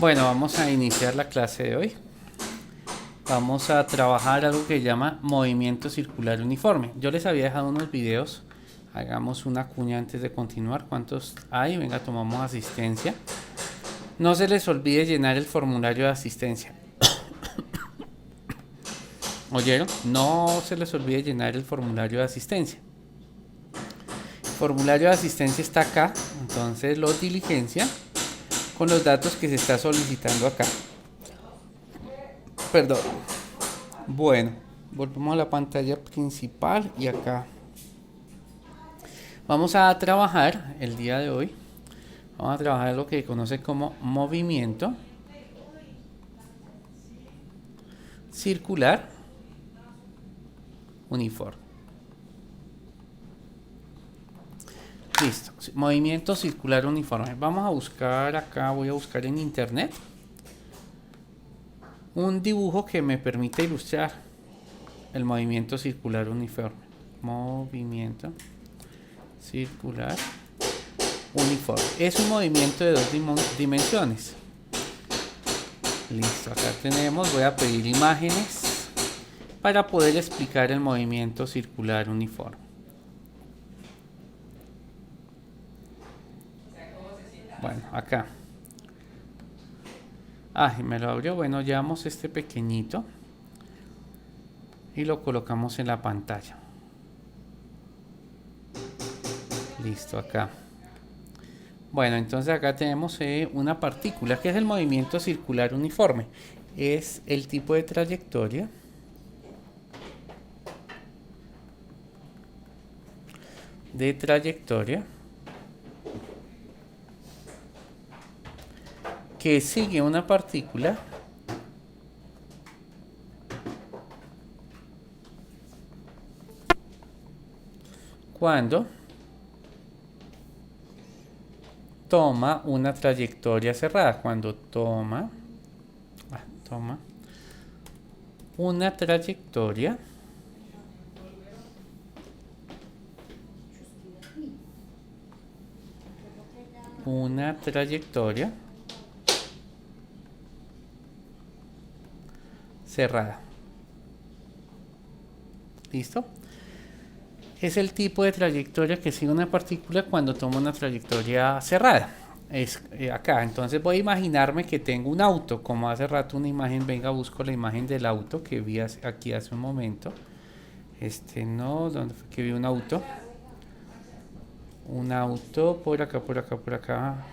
Bueno, vamos a iniciar la clase de hoy. Vamos a trabajar algo que se llama movimiento circular uniforme. Yo les había dejado unos videos. Hagamos una cuña antes de continuar. ¿Cuántos hay? Venga, tomamos asistencia. No se les olvide llenar el formulario de asistencia. ¿Oyeron? No se les olvide llenar el formulario de asistencia. El formulario de asistencia está acá, entonces lo diligencia con los datos que se está solicitando acá. Perdón. Bueno, volvemos a la pantalla principal y acá vamos a trabajar el día de hoy. Vamos a trabajar lo que se conoce como movimiento circular uniforme. Listo, movimiento circular uniforme. Vamos a buscar acá, voy a buscar en internet un dibujo que me permite ilustrar el movimiento circular uniforme. Movimiento circular uniforme. Es un movimiento de dos dimensiones. Listo, acá tenemos, voy a pedir imágenes para poder explicar el movimiento circular uniforme. Bueno, acá. Y me lo abrió. Bueno, llevamos este pequeñito y lo colocamos en la pantalla. Listo, acá. Bueno, entonces acá tenemos una partícula que es el movimiento circular uniforme. Es el tipo de trayectoria que sigue una partícula cuando toma una trayectoria cerrada. Cuando toma una trayectoria cerrada. ¿Listo? Es el tipo de trayectoria que sigue una partícula cuando toma una trayectoria cerrada. Es acá. Entonces voy a imaginarme que tengo un auto, como hace rato una imagen. Venga, busco la imagen del auto que vi aquí hace un momento. ¿Dónde fue que vi un auto? Un auto por acá, por acá, por acá.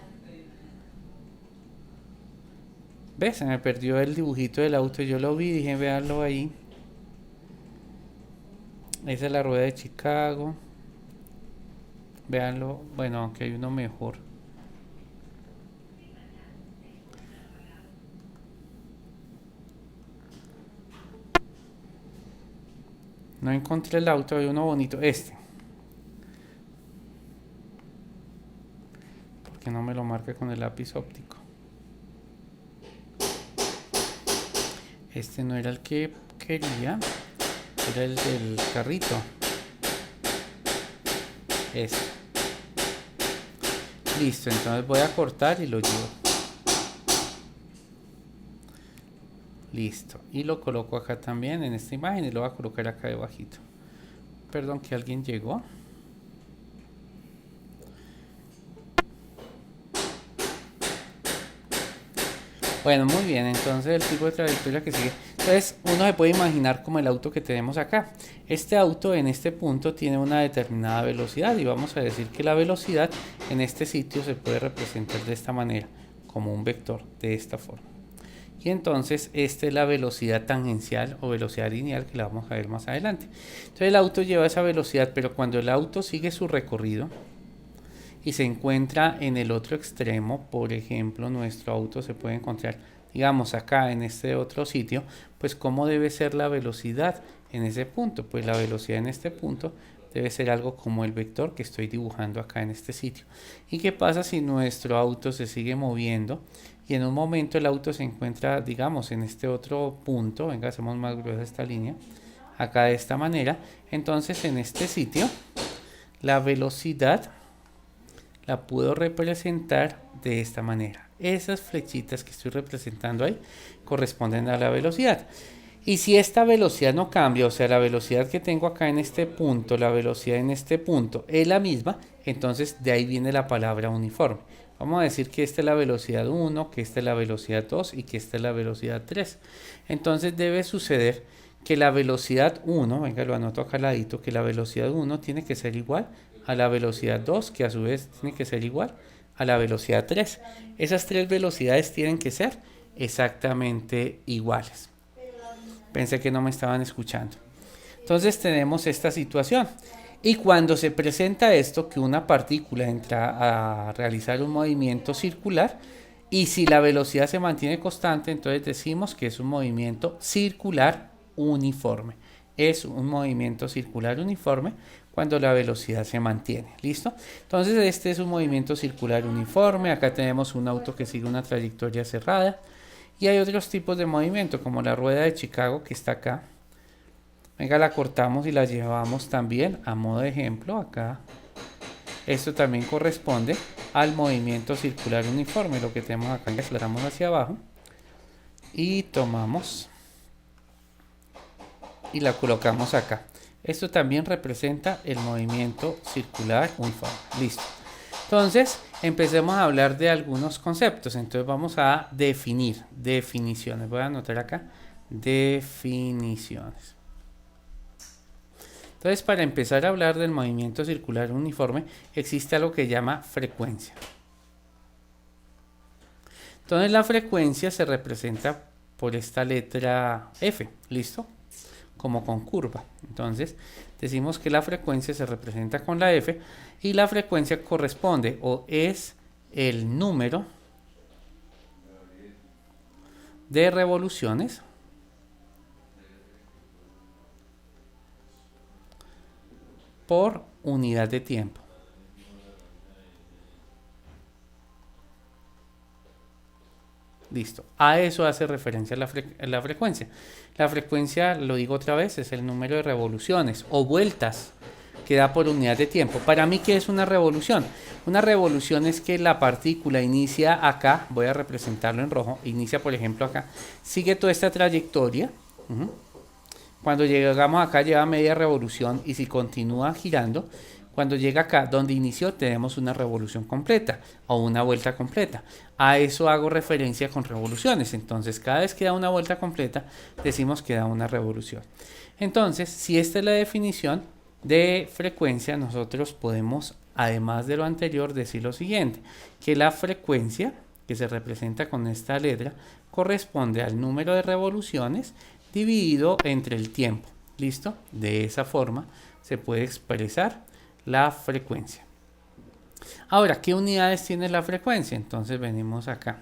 ¿Ves? Se me perdió el dibujito del auto. Yo lo vi, dije, véanlo ahí. Esa es la rueda de Chicago. Véanlo. Bueno, aunque hay uno mejor. No encontré el auto, hay uno bonito. Porque no me lo marca con el lápiz óptico. Este no era el que quería. Era el del carrito. Listo, entonces voy a cortar y lo llevo. Listo, y lo coloco acá también en esta imagen y lo voy a colocar acá debajito. Perdón, que alguien llegó. Bueno, muy bien, entonces el tipo de trayectoria que sigue. Entonces uno se puede imaginar como el auto que tenemos acá. Este auto en este punto tiene una determinada velocidad y vamos a decir que la velocidad en este sitio se puede representar de esta manera, como un vector, de esta forma. Y entonces esta es la velocidad tangencial o velocidad lineal que la vamos a ver más adelante. Entonces el auto lleva esa velocidad, pero cuando el auto sigue su recorrido y se encuentra en el otro extremo, por ejemplo, nuestro auto se puede encontrar, digamos, acá en este otro sitio, pues ¿cómo debe ser la velocidad en ese punto? Pues la velocidad en este punto debe ser algo como el vector que estoy dibujando acá en este sitio. ¿Y qué pasa si nuestro auto se sigue moviendo y en un momento el auto se encuentra, digamos, en este otro punto? Venga, hacemos más gruesa esta línea, acá de esta manera. Entonces en este sitio la velocidad la puedo representar de esta manera. Esas flechitas que estoy representando ahí corresponden a la velocidad. Y si esta velocidad no cambia, o sea, la velocidad que tengo acá en este punto, la velocidad en este punto es la misma, entonces de ahí viene la palabra uniforme. Vamos a decir que esta es la velocidad 1, que esta es la velocidad 2 y que esta es la velocidad 3. Entonces debe suceder que la velocidad 1, venga, lo anoto acá al ladito, que la velocidad 1 tiene que ser igual a la velocidad 2, que a su vez tiene que ser igual a la velocidad 3. Esas tres velocidades tienen que ser exactamente iguales. Pensé que no me estaban escuchando. Entonces tenemos esta situación. Y cuando se presenta esto, que una partícula entra a realizar un movimiento circular, y si la velocidad se mantiene constante, entonces decimos que es un movimiento circular uniforme. Es un movimiento circular uniforme cuando la velocidad se mantiene. ¿Listo? Entonces este es un movimiento circular uniforme. Acá tenemos un auto que sigue una trayectoria cerrada. Y hay otros tipos de movimiento, como la rueda de Chicago que está acá. Venga, la cortamos y la llevamos también a modo de ejemplo acá. Esto también corresponde al movimiento circular uniforme. Lo que tenemos acá, le damos hacia abajo y tomamos y la colocamos acá. Esto también representa el movimiento circular uniforme. Listo. Entonces, empecemos a hablar de algunos conceptos. Entonces vamos a definir, definiciones. Voy a anotar acá, definiciones. Entonces, para empezar a hablar del movimiento circular uniforme, existe algo que se llama frecuencia. Entonces, la frecuencia se representa por esta letra F, ¿listo? Como con curva. Entonces, decimos que la frecuencia se representa con la F y la frecuencia corresponde o es el número de revoluciones por unidad de tiempo. Listo. A eso hace referencia la frecuencia. La frecuencia, lo digo otra vez, es el número de revoluciones o vueltas que da por unidad de tiempo. Para mí, ¿qué es una revolución? Una revolución es que la partícula inicia acá, voy a representarlo en rojo, inicia por ejemplo acá, sigue toda esta trayectoria. Cuando llegamos acá lleva media revolución y si continúa girando, cuando llega acá donde inició tenemos una revolución completa o una vuelta completa. A eso hago referencia con revoluciones. Entonces cada vez que da una vuelta completa decimos que da una revolución. Entonces si esta es la definición de frecuencia, nosotros podemos, además de lo anterior, decir lo siguiente, que la frecuencia que se representa con esta letra corresponde al número de revoluciones dividido entre el tiempo. ¿Listo? De esa forma se puede expresar la frecuencia. Ahora, ¿qué unidades tiene la frecuencia? Entonces venimos acá.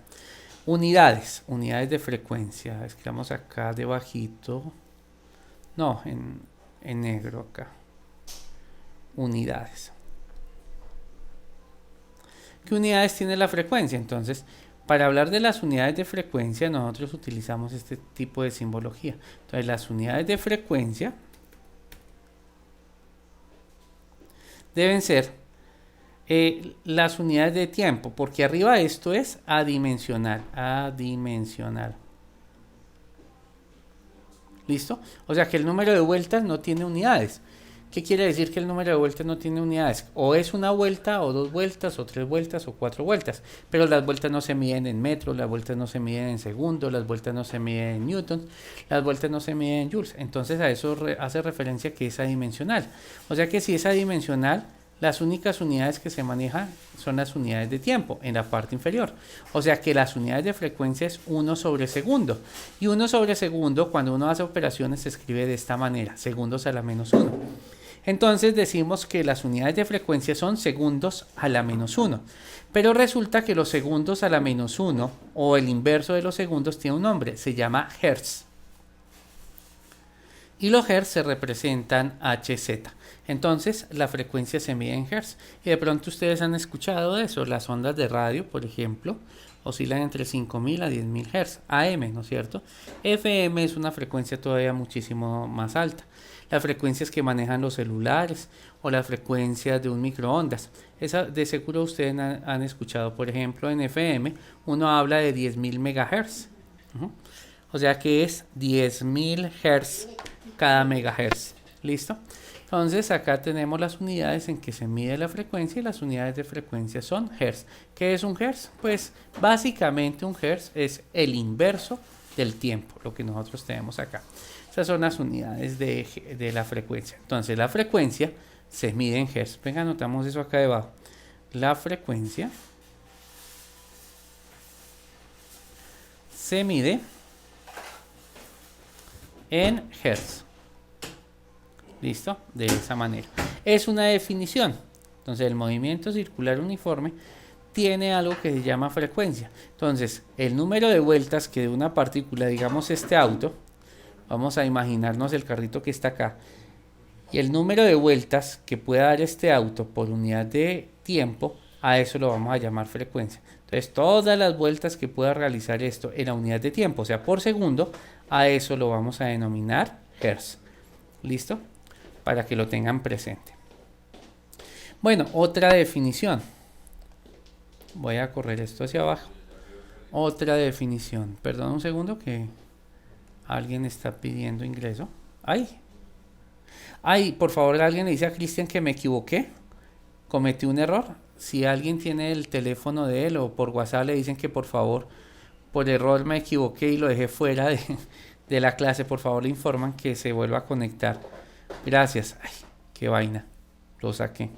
Unidades de frecuencia. Escribamos acá debajito. No, en negro acá. Unidades. ¿Qué unidades tiene la frecuencia? Entonces, para hablar de las unidades de frecuencia, nosotros utilizamos este tipo de simbología. Entonces, las unidades de frecuencia deben ser las unidades de tiempo, porque arriba esto es adimensional. ¿Listo? O sea que el número de vueltas no tiene unidades. ¿Qué quiere decir que el número de vueltas no tiene unidades? O es una vuelta, o dos vueltas, o tres vueltas, o cuatro vueltas. Pero las vueltas no se miden en metros, las vueltas no se miden en segundos, las vueltas no se miden en newtons, las vueltas no se miden en joules. Entonces a eso hace referencia que es adimensional. O sea que si es adimensional, las únicas unidades que se manejan son las unidades de tiempo en la parte inferior. O sea que las unidades de frecuencia es 1 sobre segundo. Y 1 sobre segundo, cuando uno hace operaciones, se escribe de esta manera, segundos a la menos 1. Entonces decimos que las unidades de frecuencia son segundos a la menos 1. Pero resulta que los segundos a la menos 1 o el inverso de los segundos tiene un nombre, se llama hertz. Y los hertz se representan Hz. Entonces la frecuencia se mide en hertz. Y de pronto ustedes han escuchado eso, las ondas de radio, por ejemplo, oscilan entre 5000 a 10000 Hz, AM, ¿no es cierto? FM es una frecuencia todavía muchísimo más alta. las frecuencias que manejan los celulares o las frecuencias de un microondas. Esa de seguro ustedes han escuchado, por ejemplo, en FM uno habla de 10.000 MHz. O sea que es 10.000 Hz cada megahertz. ¿Listo? Entonces acá tenemos las unidades en que se mide la frecuencia y las unidades de frecuencia son Hz. ¿Qué es un Hz? Pues básicamente un Hz es el inverso del tiempo, lo que nosotros tenemos acá. Esas son las unidades de la frecuencia. Entonces la frecuencia se mide en Hz. Venga, anotamos eso acá debajo. La frecuencia se mide en Hz. ¿Listo? De esa manera. Es una definición. Entonces el movimiento circular uniforme tiene algo que se llama frecuencia. Entonces el número de vueltas que de una partícula, digamos este auto, vamos a imaginarnos el carrito que está acá, y el número de vueltas que pueda dar este auto por unidad de tiempo, a eso lo vamos a llamar frecuencia. Entonces todas las vueltas que pueda realizar esto en la unidad de tiempo, o sea por segundo, a eso lo vamos a denominar Hertz. ¿Listo? Para que lo tengan presente. Bueno, otra definición. Voy a correr esto hacia abajo. Otra definición. Perdón un segundo que alguien está pidiendo ingreso. Ay, por favor, alguien le dice a Cristian que me equivoqué. Cometí un error. Si alguien tiene el teléfono de él o por WhatsApp le dicen que por favor, por error me equivoqué y lo dejé fuera de la clase, por favor le informan que se vuelva a conectar. Gracias. Ay, qué vaina. Lo saqué.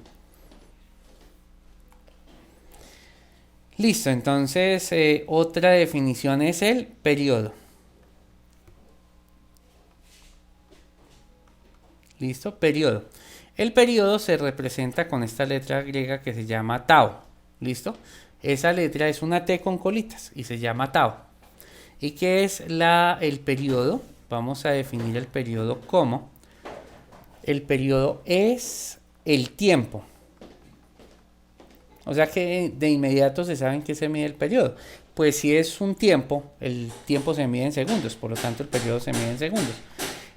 Listo, entonces otra definición es el periodo. Listo, periodo. El periodo se representa con esta letra griega que se llama tau. Listo. Esa letra es una T con colitas y se llama tau. ¿Y qué es el periodo? Vamos a definir el periodo como: el periodo es el tiempo. O sea que de inmediato se sabe en qué se mide el periodo. Pues si es un tiempo, el tiempo se mide en segundos, por lo tanto el periodo se mide en segundos.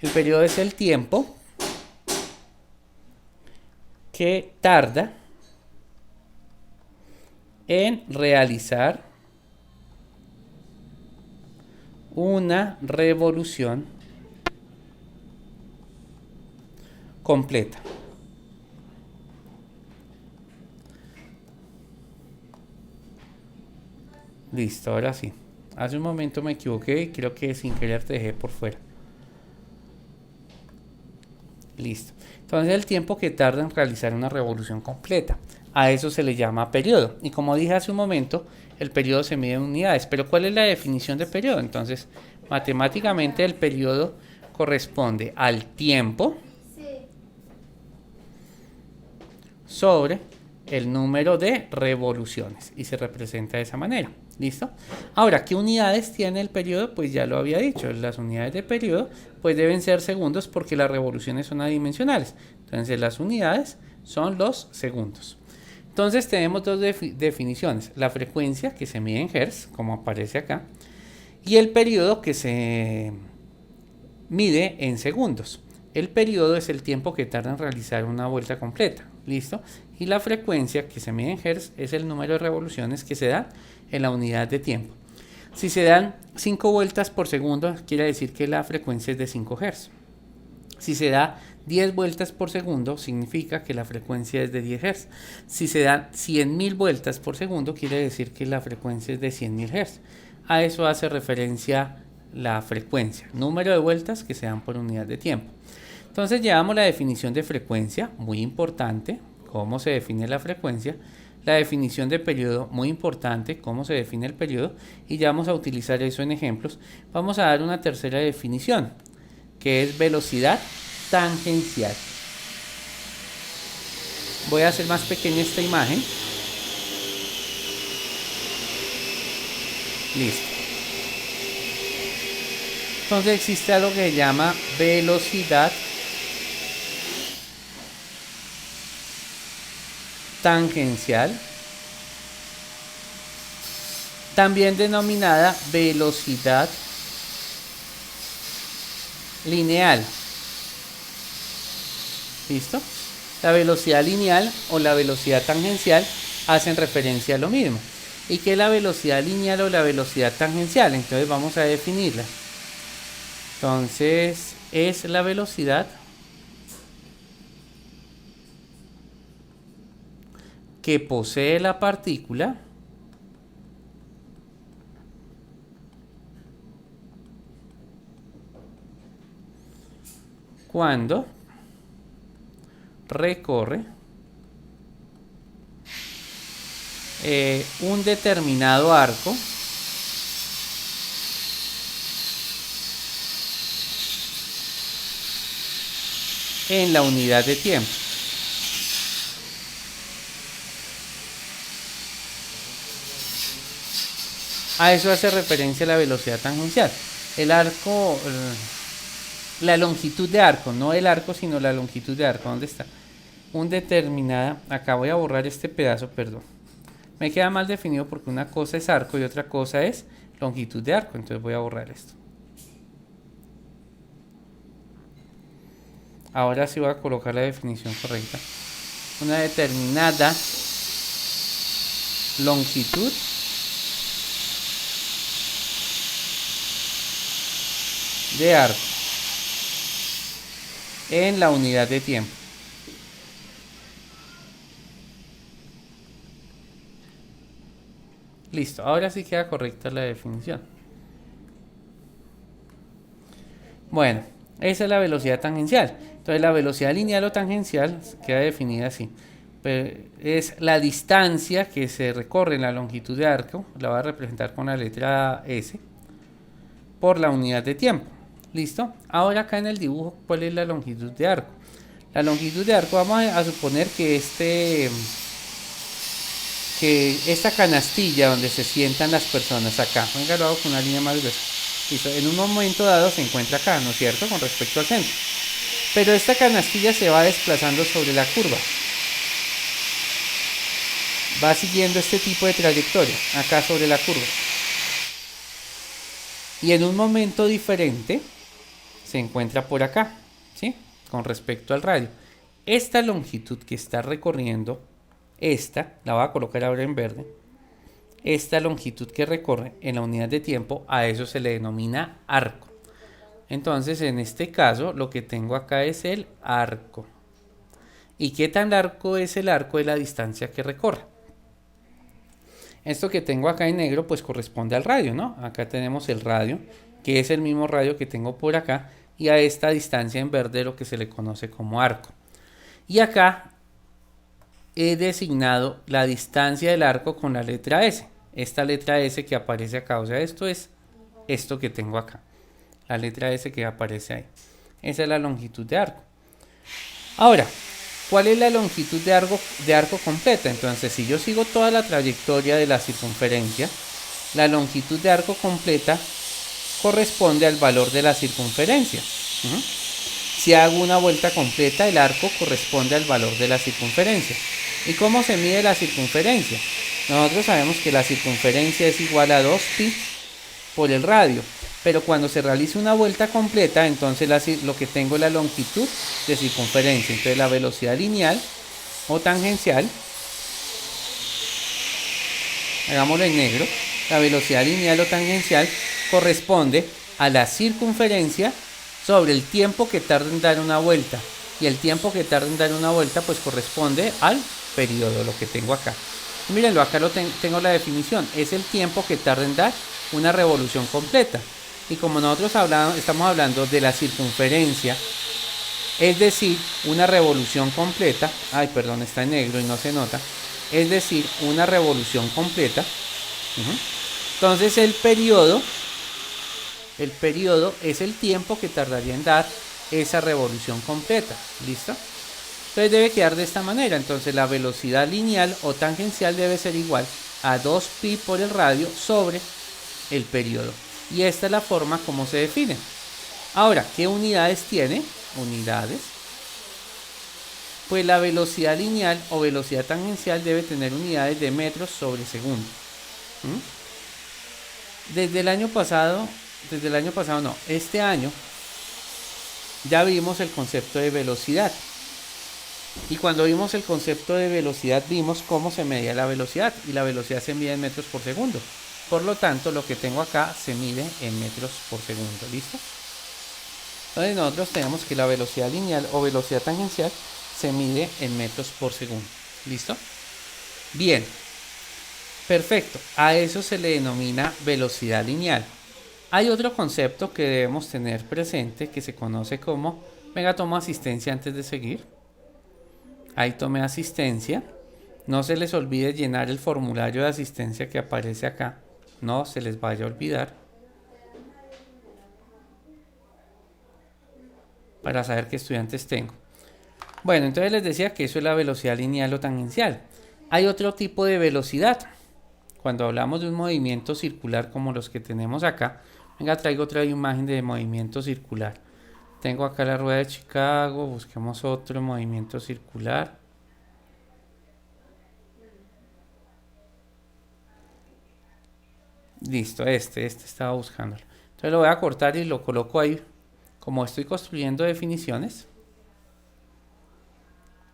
El periodo es el tiempo que tarda en realizar una revolución completa. Listo, ahora sí. Hace un momento me equivoqué y creo que sin querer te dejé por fuera. Listo. Entonces el tiempo que tarda en realizar una revolución completa. A eso se le llama periodo. Y como dije hace un momento, el periodo se mide en unidades. Pero ¿cuál es la definición de periodo? Entonces, matemáticamente el periodo corresponde al tiempo sobre el número de revoluciones. Y se representa de esa manera. ¿Listo? Ahora, ¿qué unidades tiene el periodo? Pues ya lo había dicho, las unidades de periodo pues deben ser segundos porque las revoluciones son adimensionales. Entonces las unidades son los segundos. Entonces tenemos dos definiciones, la frecuencia que se mide en Hz, como aparece acá, y el periodo que se mide en segundos. El periodo es el tiempo que tarda en realizar una vuelta completa. ¿Listo? Y la frecuencia que se mide en Hz es el número de revoluciones que se dan en la unidad de tiempo. Si se dan 5 vueltas por segundo, quiere decir que la frecuencia es de 5 Hz. Si se da 10 vueltas por segundo, significa que la frecuencia es de 10 Hz. Si se dan 100.000 vueltas por segundo, quiere decir que la frecuencia es de 100.000 Hz. A eso hace referencia la frecuencia, número de vueltas que se dan por unidad de tiempo. Entonces llevamos la definición de frecuencia, muy importante, cómo se define la frecuencia, la definición de periodo, muy importante, cómo se define el periodo, y ya vamos a utilizar eso en ejemplos. Vamos a dar una tercera definición, que es velocidad tangencial. Voy a hacer más pequeña esta imagen. Listo. Entonces existe algo que se llama velocidad tangencial, también denominada velocidad lineal. ¿Listo? La velocidad lineal o la velocidad tangencial hacen referencia a lo mismo. ¿Y qué es la velocidad lineal o la velocidad tangencial? Entonces vamos a definirla. Entonces es la velocidad que posee la partícula cuando recorre un determinado arco en la unidad de tiempo. A eso hace referencia la velocidad tangencial. El arco, la longitud de arco, no el arco, sino la longitud de arco. ¿Dónde está? Un determinada, acá voy a borrar este pedazo, perdón. Me queda mal definido porque una cosa es arco y otra cosa es longitud de arco. Entonces voy a borrar esto. Ahora sí voy a colocar la definición correcta. Una determinada longitud de arco en la unidad de tiempo. Listo, ahora sí queda correcta la definición. Bueno, esa es la velocidad tangencial. Entonces la velocidad lineal o tangencial queda definida así. Es la distancia que se recorre en la longitud de arco, la voy a representar con la letra S, por la unidad de tiempo. ¿Listo? Ahora acá en el dibujo, ¿cuál es la longitud de arco? La longitud de arco, vamos a suponer que esta canastilla donde se sientan las personas acá, venga, lo hago con una línea más gruesa. Listo, en un momento dado se encuentra acá, ¿no es cierto? Con respecto al centro. Pero esta canastilla se va desplazando sobre la curva. Va siguiendo este tipo de trayectoria, acá sobre la curva. Y en un momento diferente se encuentra por acá, ¿sí? Con respecto al radio. Esta longitud que está recorriendo, esta, la voy a colocar ahora en verde, esta longitud que recorre en la unidad de tiempo, a eso se le denomina arco. Entonces, en este caso, lo que tengo acá es el arco. ¿Y qué tan largo es el arco? De la distancia que recorre. Esto que tengo acá en negro, pues corresponde al radio, ¿no? Acá tenemos el radio, que es el mismo radio que tengo por acá, y a esta distancia en verde lo que se le conoce como arco. Y acá he designado la distancia del arco con la letra S. Esta letra S que aparece acá, o sea, esto es esto que tengo acá. La letra S que aparece ahí. Esa es la longitud de arco. Ahora, ¿cuál es la longitud de arco completa? Entonces, si yo sigo toda la trayectoria de la circunferencia, la longitud de arco completa corresponde al valor de la circunferencia. Si hago una vuelta completa, el arco corresponde al valor de la circunferencia. ¿Y cómo se mide la circunferencia? Nosotros sabemos que la circunferencia es igual a 2pi por el radio. Pero cuando se realice una vuelta completa, entonces lo que tengo es la longitud de circunferencia. Entonces la velocidad lineal o tangencial, hagámoslo en negro, la velocidad lineal o tangencial corresponde a la circunferencia sobre el tiempo que tarda en dar una vuelta. Y el tiempo que tarda en dar una vuelta pues corresponde al periodo, lo que tengo acá. Mírenlo, acá tengo la definición, es el tiempo que tarda en dar una revolución completa. Y como nosotros estamos hablando de la circunferencia, es decir, una revolución completa, ay, perdón, está en negro y no se nota, es decir, una revolución completa. Entonces el periodo es el tiempo que tardaría en dar esa revolución completa, ¿listo? Entonces debe quedar de esta manera, entonces la velocidad lineal o tangencial debe ser igual a 2pi por el radio sobre el periodo. Y esta es la forma como se define. Ahora, ¿qué unidades tiene? Unidades. Pues la velocidad lineal o velocidad tangencial debe tener unidades de metros sobre segundo. Desde el año pasado no, este año ya vimos el concepto de velocidad. Y cuando vimos el concepto de velocidad, vimos cómo se medía la velocidad. Y la velocidad se mide en metros por segundo. Por lo tanto, lo que tengo acá se mide en metros por segundo. ¿Listo? Entonces nosotros tenemos que la velocidad lineal o velocidad tangencial se mide en metros por segundo. ¿Listo? Bien. Perfecto. A eso se le denomina velocidad lineal. Hay otro concepto que debemos tener presente que se conoce como... Venga, tomo asistencia antes de seguir. Ahí tomé asistencia. No se les olvide llenar el formulario de asistencia que aparece acá. No se les vaya a olvidar. Para saber qué estudiantes tengo. Bueno, entonces les decía que eso es la velocidad lineal o tangencial. Hay otro tipo de velocidad. Cuando hablamos de un movimiento circular como los que tenemos acá. Venga, traigo otra imagen de movimiento circular. Tengo acá la rueda de Chicago. Busquemos otro movimiento circular. Listo, este estaba buscándolo. Entonces lo voy a cortar y lo coloco ahí. Como estoy construyendo definiciones,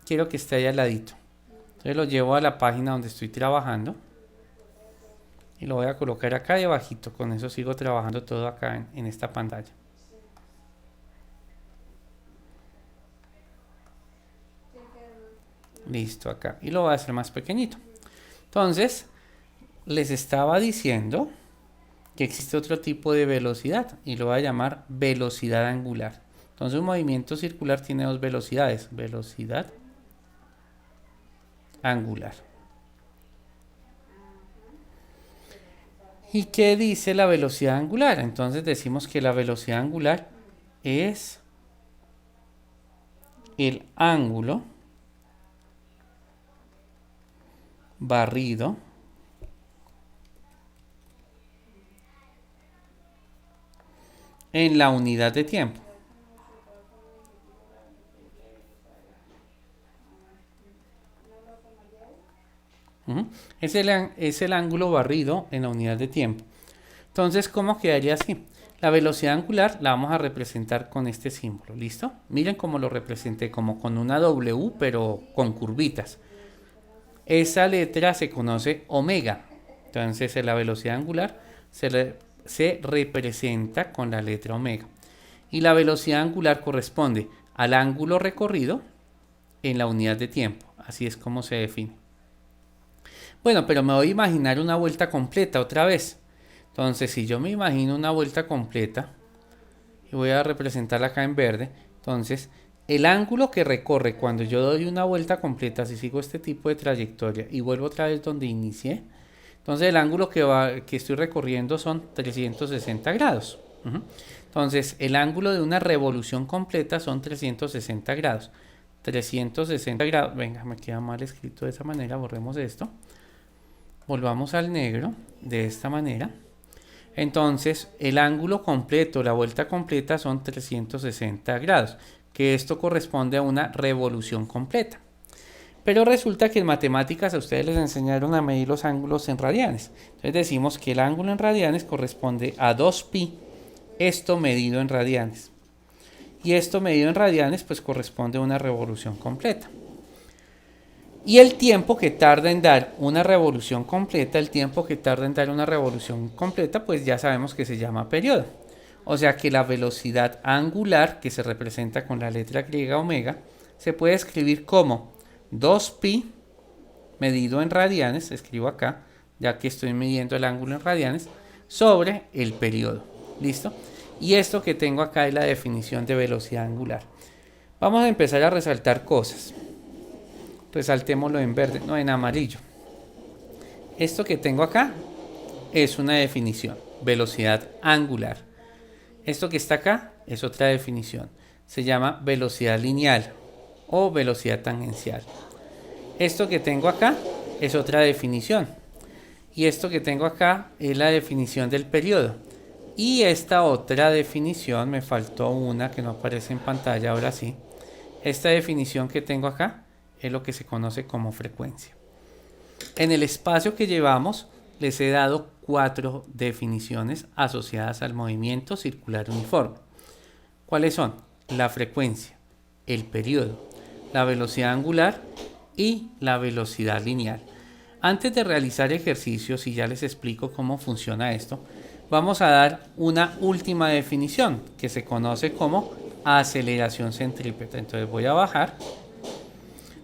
quiero que esté ahí al ladito. Entonces lo llevo a la página donde estoy trabajando. Y lo voy a colocar acá debajito. Con eso sigo trabajando todo acá en esta pantalla. Listo, acá. Y lo voy a hacer más pequeñito. Entonces, les estaba diciendo que existe otro tipo de velocidad. Y lo voy a llamar velocidad angular. Entonces un movimiento circular tiene dos velocidades. Velocidad angular. ¿Y qué dice la velocidad angular? Entonces decimos que la velocidad angular es el ángulo barrido en la unidad de tiempo. Es el ángulo barrido en la unidad de tiempo. Entonces, ¿cómo quedaría así? La velocidad angular la vamos a representar con este símbolo, ¿listo? Miren cómo lo representé, como con una W, pero con curvitas. Esa letra se conoce omega. Entonces, la velocidad angular se representa con la letra omega. Y la velocidad angular corresponde al ángulo recorrido en la unidad de tiempo. Así es como se define. Bueno, pero me voy a imaginar una vuelta completa otra vez. Entonces, si yo me imagino una vuelta completa, y voy a representarla acá en verde, entonces, el ángulo que recorre cuando yo doy una vuelta completa, si sigo este tipo de trayectoria y vuelvo otra vez donde inicié, entonces el ángulo que estoy recorriendo son 360 grados. Entonces, el ángulo de una revolución completa son 360 grados. 360 grados, venga, me queda mal escrito de esa manera, borremos esto. Volvamos al negro, de esta manera. Entonces, el ángulo completo, la vuelta completa son 360 grados, que esto corresponde a una revolución completa. Pero resulta que en matemáticas a ustedes les enseñaron a medir los ángulos en radianes. Entonces decimos que el ángulo en radianes corresponde a 2pi, esto medido en radianes. Y esto medido en radianes pues corresponde a una revolución completa. Y el tiempo que tarda en dar una revolución completa, pues ya sabemos que se llama periodo. O sea que la velocidad angular, que se representa con la letra griega omega, se puede escribir como 2pi medido en radianes, escribo acá, ya que estoy midiendo el ángulo en radianes, sobre el periodo. ¿Listo? Y esto que tengo acá es la definición de velocidad angular. Vamos a empezar a resaltar cosas. Resaltémoslo en verde, no en amarillo. Esto que tengo acá es una definición, velocidad angular. Esto que está acá es otra definición, se llama velocidad lineal o velocidad tangencial. Esto que tengo acá es otra definición. Y esto que tengo acá es la definición del periodo. Y esta otra definición, me faltó una que no aparece en pantalla, ahora sí. Esta definición que tengo acá es lo que se conoce como frecuencia. En el espacio que llevamos les he dado 4 definiciones asociadas al movimiento circular uniforme. ¿Cuáles son? La frecuencia, el periodo, la velocidad angular y la velocidad lineal. Antes de realizar ejercicios, y ya les explico cómo funciona esto, vamos a dar una última definición que se conoce como aceleración centrípeta. Entonces voy a bajar.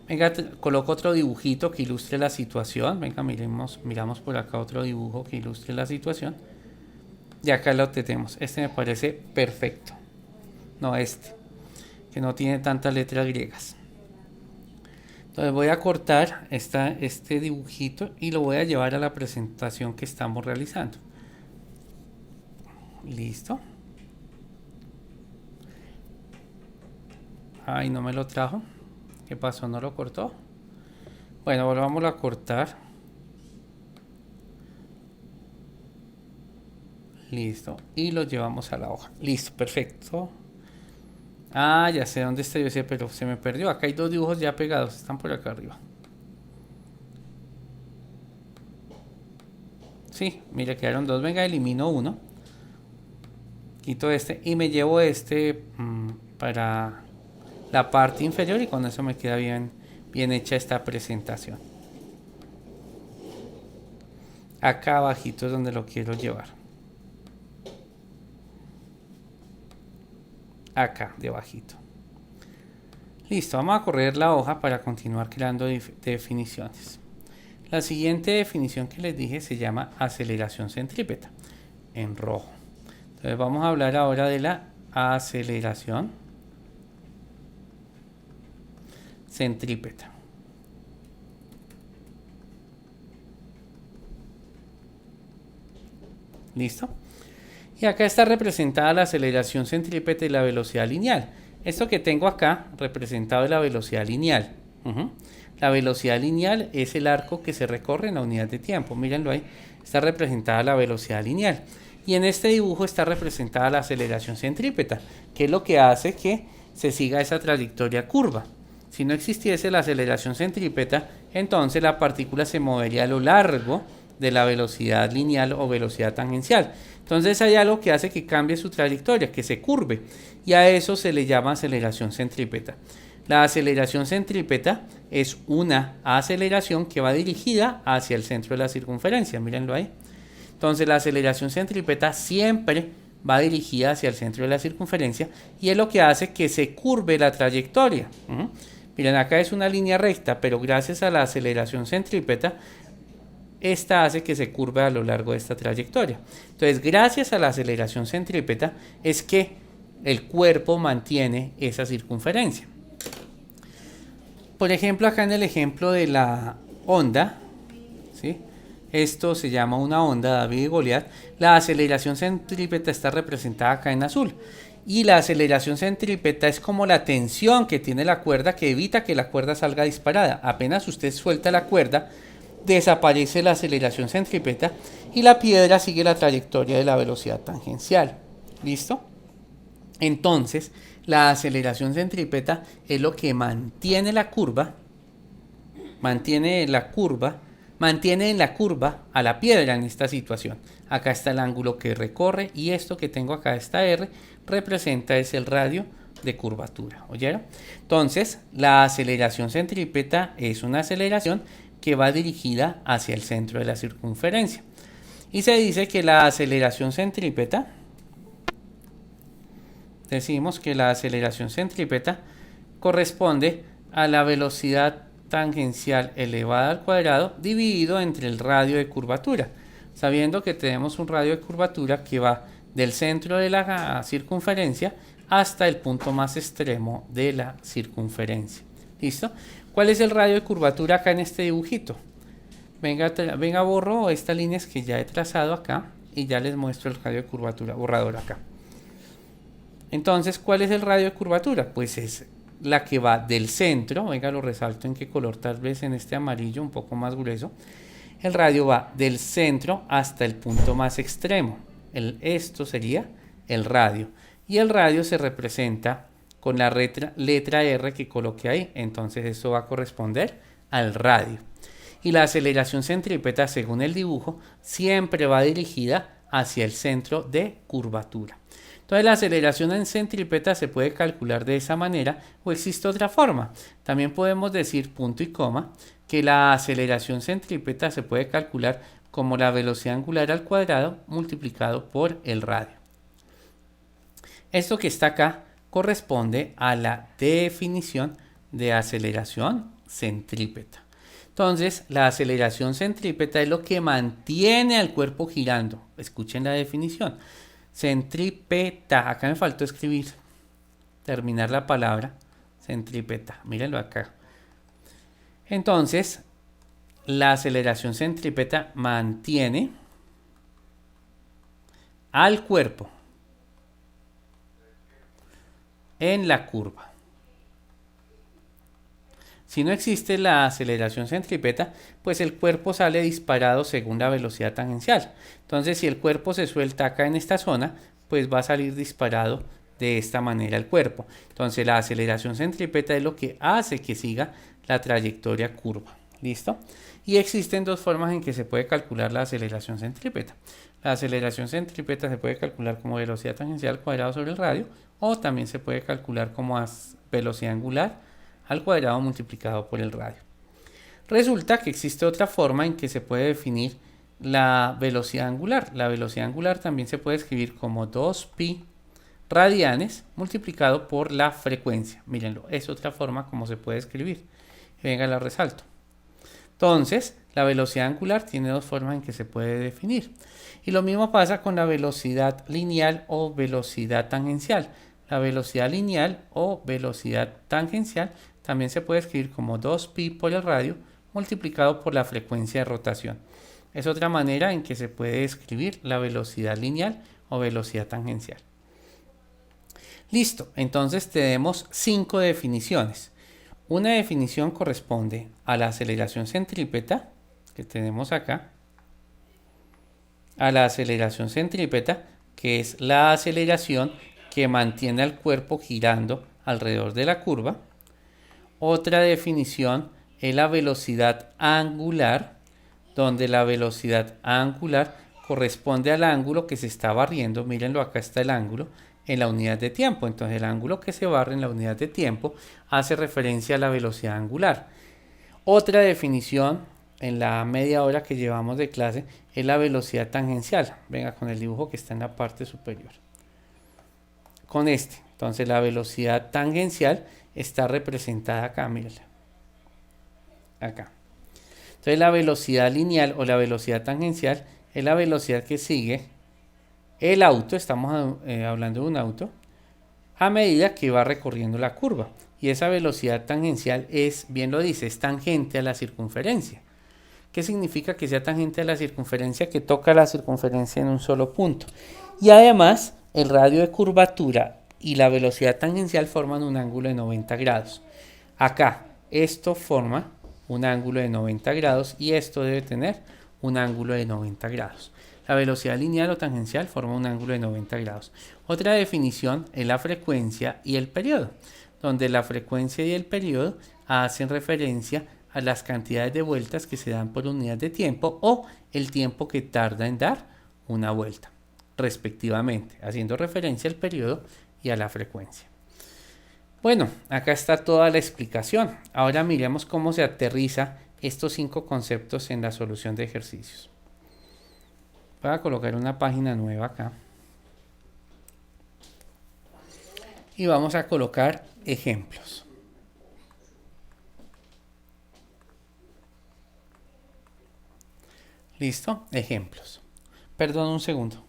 Venga, coloco otro dibujito que ilustre la situación. Venga, miramos por acá otro dibujo que ilustre la situación. Y acá lo tenemos. Este me parece perfecto. No este, que no tiene tantas letras griegas. Entonces voy a cortar este dibujito y lo voy a llevar a la presentación que estamos realizando. Listo. Ay, no me lo trajo. ¿Qué pasó? ¿No lo cortó? Bueno, volvamos a cortar. Listo. Y lo llevamos a la hoja. Listo, perfecto. Ah, ya sé dónde está, yo sé, pero se me perdió. Acá hay dos dibujos ya pegados, están por acá arriba. Sí, mire, quedaron dos. Venga, elimino uno. Quito este y me llevo este para la parte inferior y con eso me queda bien hecha esta presentación. Acá abajito es donde lo quiero llevar. Acá debajito. Listo, vamos a correr la hoja para continuar creando definiciones. La siguiente definición que les dije se llama aceleración centrípeta, en rojo. Entonces vamos a hablar ahora de la aceleración centrípeta. ¿Listo? Y acá está representada la aceleración centrípeta y la velocidad lineal. Esto que tengo acá representado es la velocidad lineal. La velocidad lineal es el arco que se recorre en la unidad de tiempo. Mírenlo ahí, está representada la velocidad lineal. Y en este dibujo está representada la aceleración centrípeta, que es lo que hace que se siga esa trayectoria curva. Si no existiese la aceleración centrípeta, entonces la partícula se movería a lo largo de la velocidad lineal o velocidad tangencial. Entonces hay algo que hace que cambie su trayectoria, que se curve, y a eso se le llama aceleración centrípeta. La aceleración centrípeta es una aceleración que va dirigida hacia el centro de la circunferencia, mírenlo ahí. Entonces la aceleración centrípeta siempre va dirigida hacia el centro de la circunferencia y es lo que hace que se curve la trayectoria. Miren, acá es una línea recta, pero gracias a la aceleración centrípeta, esta hace que se curve a lo largo de esta trayectoria. Entonces, gracias a la aceleración centrípeta es que el cuerpo mantiene esa circunferencia. Por ejemplo, acá en el ejemplo de la onda, ¿sí? Esto se llama una onda David y Goliat. La aceleración centrípeta está representada acá en azul. Y la aceleración centrípeta es como la tensión que tiene la cuerda que evita que la cuerda salga disparada. Apenas usted suelta la cuerda, desaparece la aceleración centrípeta y la piedra sigue la trayectoria de la velocidad tangencial. ¿Listo? Entonces, la aceleración centrípeta es lo que mantiene en la curva a la piedra en esta situación. Acá está el ángulo que recorre y esto que tengo acá, esta R, representa es el radio de curvatura. ¿Oyeron? Entonces, la aceleración centrípeta es una aceleración que va dirigida hacia el centro de la circunferencia. Y se dice que la aceleración centrípeta, decimos que la aceleración centrípeta corresponde a la velocidad tangencial elevada al cuadrado dividido entre el radio de curvatura, sabiendo que tenemos un radio de curvatura que va del centro de la circunferencia hasta el punto más extremo de la circunferencia. ¿Listo? ¿Cuál es el radio de curvatura acá en este dibujito? Venga, borro estas líneas que ya he trazado acá y ya les muestro el radio de curvatura, borrador acá. Entonces, ¿cuál es el radio de curvatura? Pues es la que va del centro, venga, lo resalto en qué color, tal vez en este amarillo un poco más grueso. El radio va del centro hasta el punto más extremo. Esto sería el radio. Y el radio se representa con la letra R que coloqué ahí. Entonces esto va a corresponder al radio. Y la aceleración centrípeta, según el dibujo, siempre va dirigida hacia el centro de curvatura. Entonces la aceleración en centrípeta se puede calcular de esa manera o existe otra forma. También podemos decir punto y coma que la aceleración centrípeta se puede calcular como la velocidad angular al cuadrado multiplicado por el radio. Esto que está acá corresponde a la definición de aceleración centrípeta. Entonces, la aceleración centrípeta es lo que mantiene al cuerpo girando. Escuchen la definición. Centrípeta, acá me faltó escribir, terminar la palabra, centrípeta, mírenlo acá. Entonces, la aceleración centrípeta mantiene al cuerpo en la curva. Si no existe la aceleración centrípeta, pues el cuerpo sale disparado según la velocidad tangencial. Entonces, si el cuerpo se suelta acá en esta zona, pues va a salir disparado de esta manera el cuerpo. Entonces, la aceleración centrípeta es lo que hace que siga la trayectoria curva. ¿Listo? Y existen dos formas en que se puede calcular la aceleración centrípeta. La aceleración centrípeta se puede calcular como velocidad tangencial cuadrado sobre el radio, o también se puede calcular como velocidad angular al cuadrado multiplicado por el radio. Resulta que existe otra forma en que se puede definir la velocidad angular. La velocidad angular también se puede escribir como 2pi radianes multiplicado por la frecuencia. Mírenlo, es otra forma como se puede escribir. Venga, la resalto. Entonces, la velocidad angular tiene dos formas en que se puede definir. Y lo mismo pasa con la velocidad lineal o velocidad tangencial. La velocidad lineal o velocidad tangencial también se puede escribir como 2pi por el radio multiplicado por la frecuencia de rotación. Es otra manera en que se puede escribir la velocidad lineal o velocidad tangencial. Listo, entonces tenemos 5 definiciones. Una definición corresponde a la aceleración centrípeta, que tenemos acá, a la aceleración centrípeta, que es la aceleración que mantiene al cuerpo girando alrededor de la curva. Otra definición es la velocidad angular, donde la velocidad angular corresponde al ángulo que se está barriendo. Mírenlo, acá está el ángulo en la unidad de tiempo. Entonces el ángulo que se barre en la unidad de tiempo hace referencia a la velocidad angular. Otra definición en la media hora que llevamos de clase es la velocidad tangencial. Venga, con el dibujo que está en la parte superior. Con este. Entonces la velocidad tangencial está representada acá, mírenla. Acá. Entonces la velocidad lineal o la velocidad tangencial es la velocidad que sigue el auto, estamos hablando de un auto, a medida que va recorriendo la curva. Y esa velocidad tangencial es, bien lo dice, es tangente a la circunferencia. ¿Qué significa que sea tangente a la circunferencia? Que toca la circunferencia en un solo punto. Y además, el radio de curvatura y la velocidad tangencial forman un ángulo de 90 grados. Acá, esto forma un ángulo de 90 grados y esto debe tener un ángulo de 90 grados. La velocidad lineal o tangencial forma un ángulo de 90 grados. Otra definición es la frecuencia y el periodo, donde la frecuencia y el periodo hacen referencia a las cantidades de vueltas que se dan por unidad de tiempo o el tiempo que tarda en dar una vuelta, respectivamente, haciendo referencia al periodo y a la frecuencia. Bueno, acá está toda la explicación. Ahora miremos cómo se aterriza estos 5 conceptos en la solución de ejercicios. Voy a colocar una página nueva acá. Y vamos a colocar ejemplos. ¿Listo? Ejemplos. Perdón un segundo.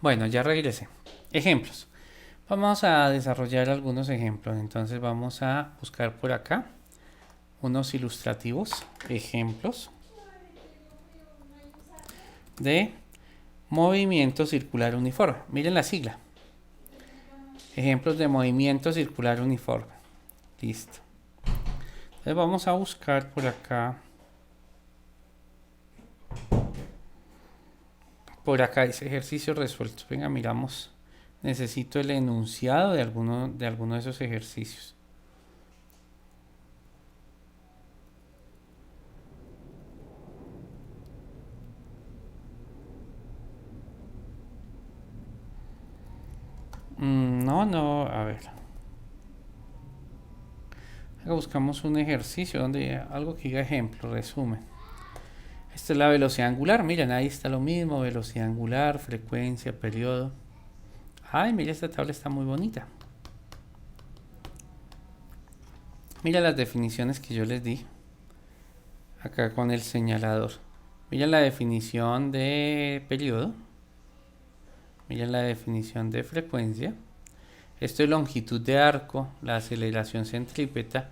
Bueno, ya regresé. Ejemplos. Vamos a desarrollar algunos ejemplos. Entonces vamos a buscar por acá unos ilustrativos ejemplos de movimiento circular uniforme. Miren la sigla. Ejemplos de movimiento circular uniforme. Listo. Entonces vamos a buscar por acá. Por acá dice ejercicios resueltos. Venga, miramos. Necesito el enunciado de alguno de esos ejercicios. No, a ver. Acá buscamos un ejercicio donde algo que diga ejemplo, resumen. Esta es la velocidad angular. Miren, ahí está lo mismo. Velocidad angular, frecuencia, periodo. Ay, mira, esta tabla está muy bonita. Mira las definiciones que yo les di acá con el señalador. Miren la definición de periodo. Miren la definición de frecuencia. Esto es longitud de arco, la aceleración centrípeta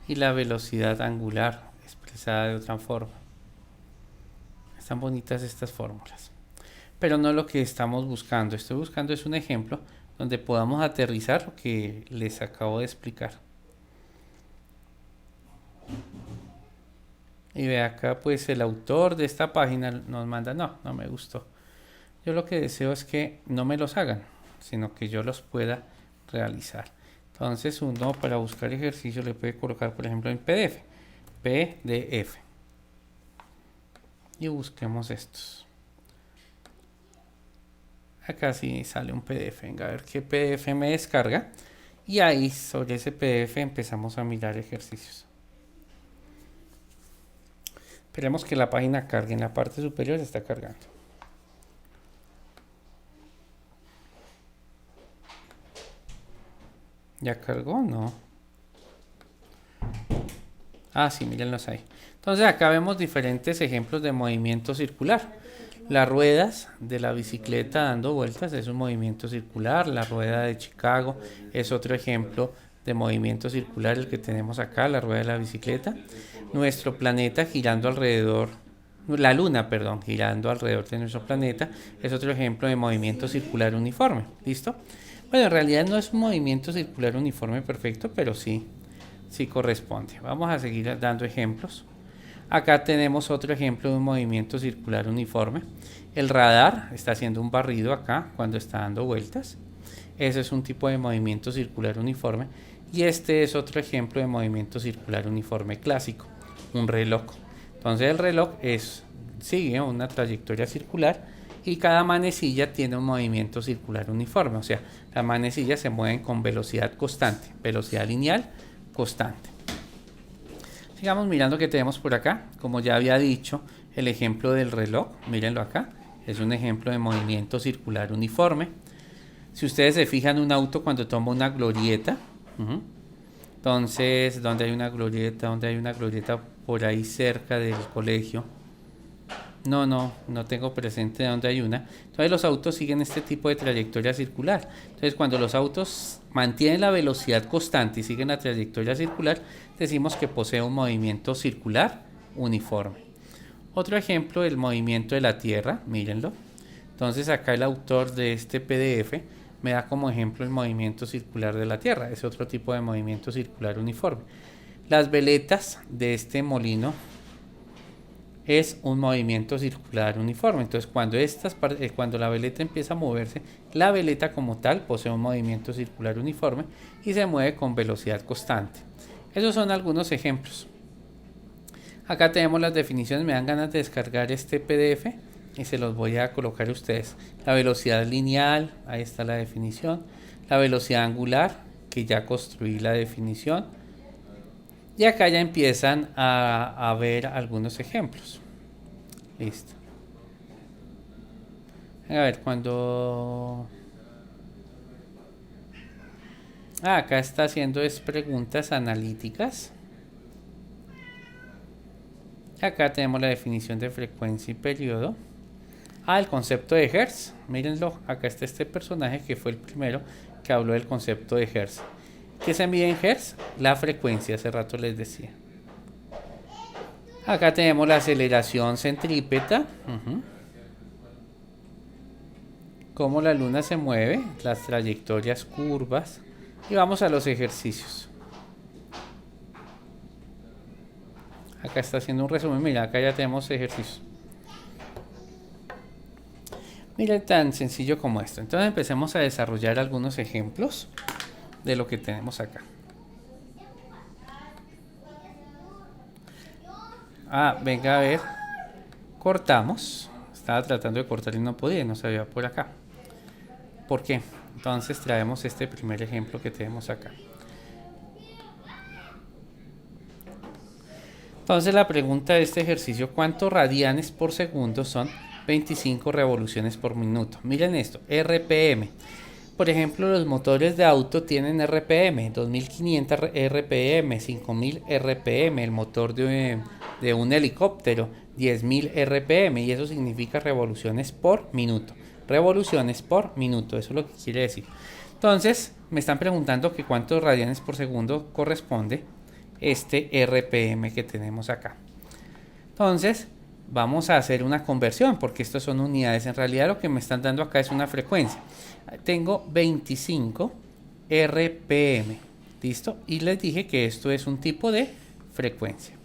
y la velocidad angular expresada de otra forma. Están bonitas estas fórmulas. Pero no es lo que estamos buscando. Estoy buscando es un ejemplo donde podamos aterrizar lo que les acabo de explicar. Y ve acá pues el autor de esta página nos manda, no me gustó. Yo lo que deseo es que no me los hagan, sino que yo los pueda realizar. Entonces uno para buscar ejercicio le puede colocar por ejemplo en PDF. Y busquemos estos. Acá sí sale un PDF. Venga a ver qué PDF me descarga. Y ahí sobre ese PDF empezamos a mirar ejercicios. Esperemos que la página cargue. En la parte superior está cargando. ¿Ya cargó? No. Ah, sí, mírenlos ahí. Entonces acá vemos diferentes ejemplos de movimiento circular. Las ruedas de la bicicleta dando vueltas es un movimiento circular. La rueda de Chicago es otro ejemplo de movimiento circular, el que tenemos acá, la rueda de la bicicleta. Nuestro planeta girando alrededor, la luna, perdón, girando alrededor de nuestro planeta es otro ejemplo de movimiento circular uniforme. ¿Listo? Bueno, en realidad no es un movimiento circular uniforme perfecto, pero sí corresponde. Vamos a seguir dando ejemplos. Acá tenemos otro ejemplo de un movimiento circular uniforme. El radar está haciendo un barrido acá cuando está dando vueltas. Ese es un tipo de movimiento circular uniforme. Y este es otro ejemplo de movimiento circular uniforme clásico, un reloj. Entonces el reloj sigue una trayectoria circular y cada manecilla tiene un movimiento circular uniforme. O sea, las manecillas se mueven con velocidad constante, velocidad lineal constante. Sigamos mirando qué tenemos por acá. Como ya había dicho, el ejemplo del reloj, mírenlo acá, es un ejemplo de movimiento circular uniforme. Si ustedes se fijan, un auto cuando toma una glorieta, entonces, ¿dónde hay una glorieta? ¿Dónde hay una glorieta? Por ahí cerca del colegio. No tengo presente dónde hay una. Entonces los autos siguen este tipo de trayectoria circular. Entonces cuando los autos mantienen la velocidad constante y siguen la trayectoria circular, decimos que posee un movimiento circular uniforme. Otro ejemplo del movimiento de la Tierra, mírenlo. Entonces acá el autor de este PDF me da como ejemplo el movimiento circular de la Tierra. Es otro tipo de movimiento circular uniforme. Las veletas de este molino es un movimiento circular uniforme. Entonces cuando la veleta empieza a moverse, la veleta como tal posee un movimiento circular uniforme y se mueve con velocidad constante. Esos son algunos ejemplos. Acá tenemos las definiciones. Me dan ganas de descargar este PDF y se los voy a colocar a ustedes. La velocidad lineal, ahí está la definición. La velocidad angular, que ya construí la definición. Y acá ya empiezan a ver algunos ejemplos. Listo. A ver, cuando... acá está haciendo preguntas analíticas. Acá tenemos la definición de frecuencia y periodo. El concepto de Hertz. Mírenlo, acá está este personaje que fue el primero que habló del concepto de Hertz. ¿Qué se mide en Hertz? La frecuencia, hace rato les decía. Acá tenemos la aceleración centrípeta. Cómo la luna se mueve, las trayectorias curvas. Y vamos a los ejercicios. Acá está haciendo un resumen. Mira, acá ya tenemos ejercicios. Mira, tan sencillo como esto. Entonces empecemos a desarrollar algunos ejemplos de lo que tenemos acá. Venga a ver. Cortamos. Estaba tratando de cortar y no podía, no se veía por acá. ¿Por qué? Entonces traemos este primer ejemplo que tenemos acá. Entonces la pregunta de este ejercicio, ¿cuántos radianes por segundo son 25 revoluciones por minuto? Miren esto, RPM. Por ejemplo, los motores de auto tienen RPM, 2500 RPM, 5000 RPM, el motor de un helicóptero, 10.000 RPM, y eso significa revoluciones por minuto. Revoluciones por minuto, eso es lo que quiere decir. Entonces, me están preguntando que cuántos radianes por segundo corresponde este RPM que tenemos acá. Entonces, vamos a hacer una conversión, porque estas son unidades. En realidad lo que me están dando acá es una frecuencia. Tengo 25 RPM, ¿listo? Y les dije que esto es un tipo de frecuencia.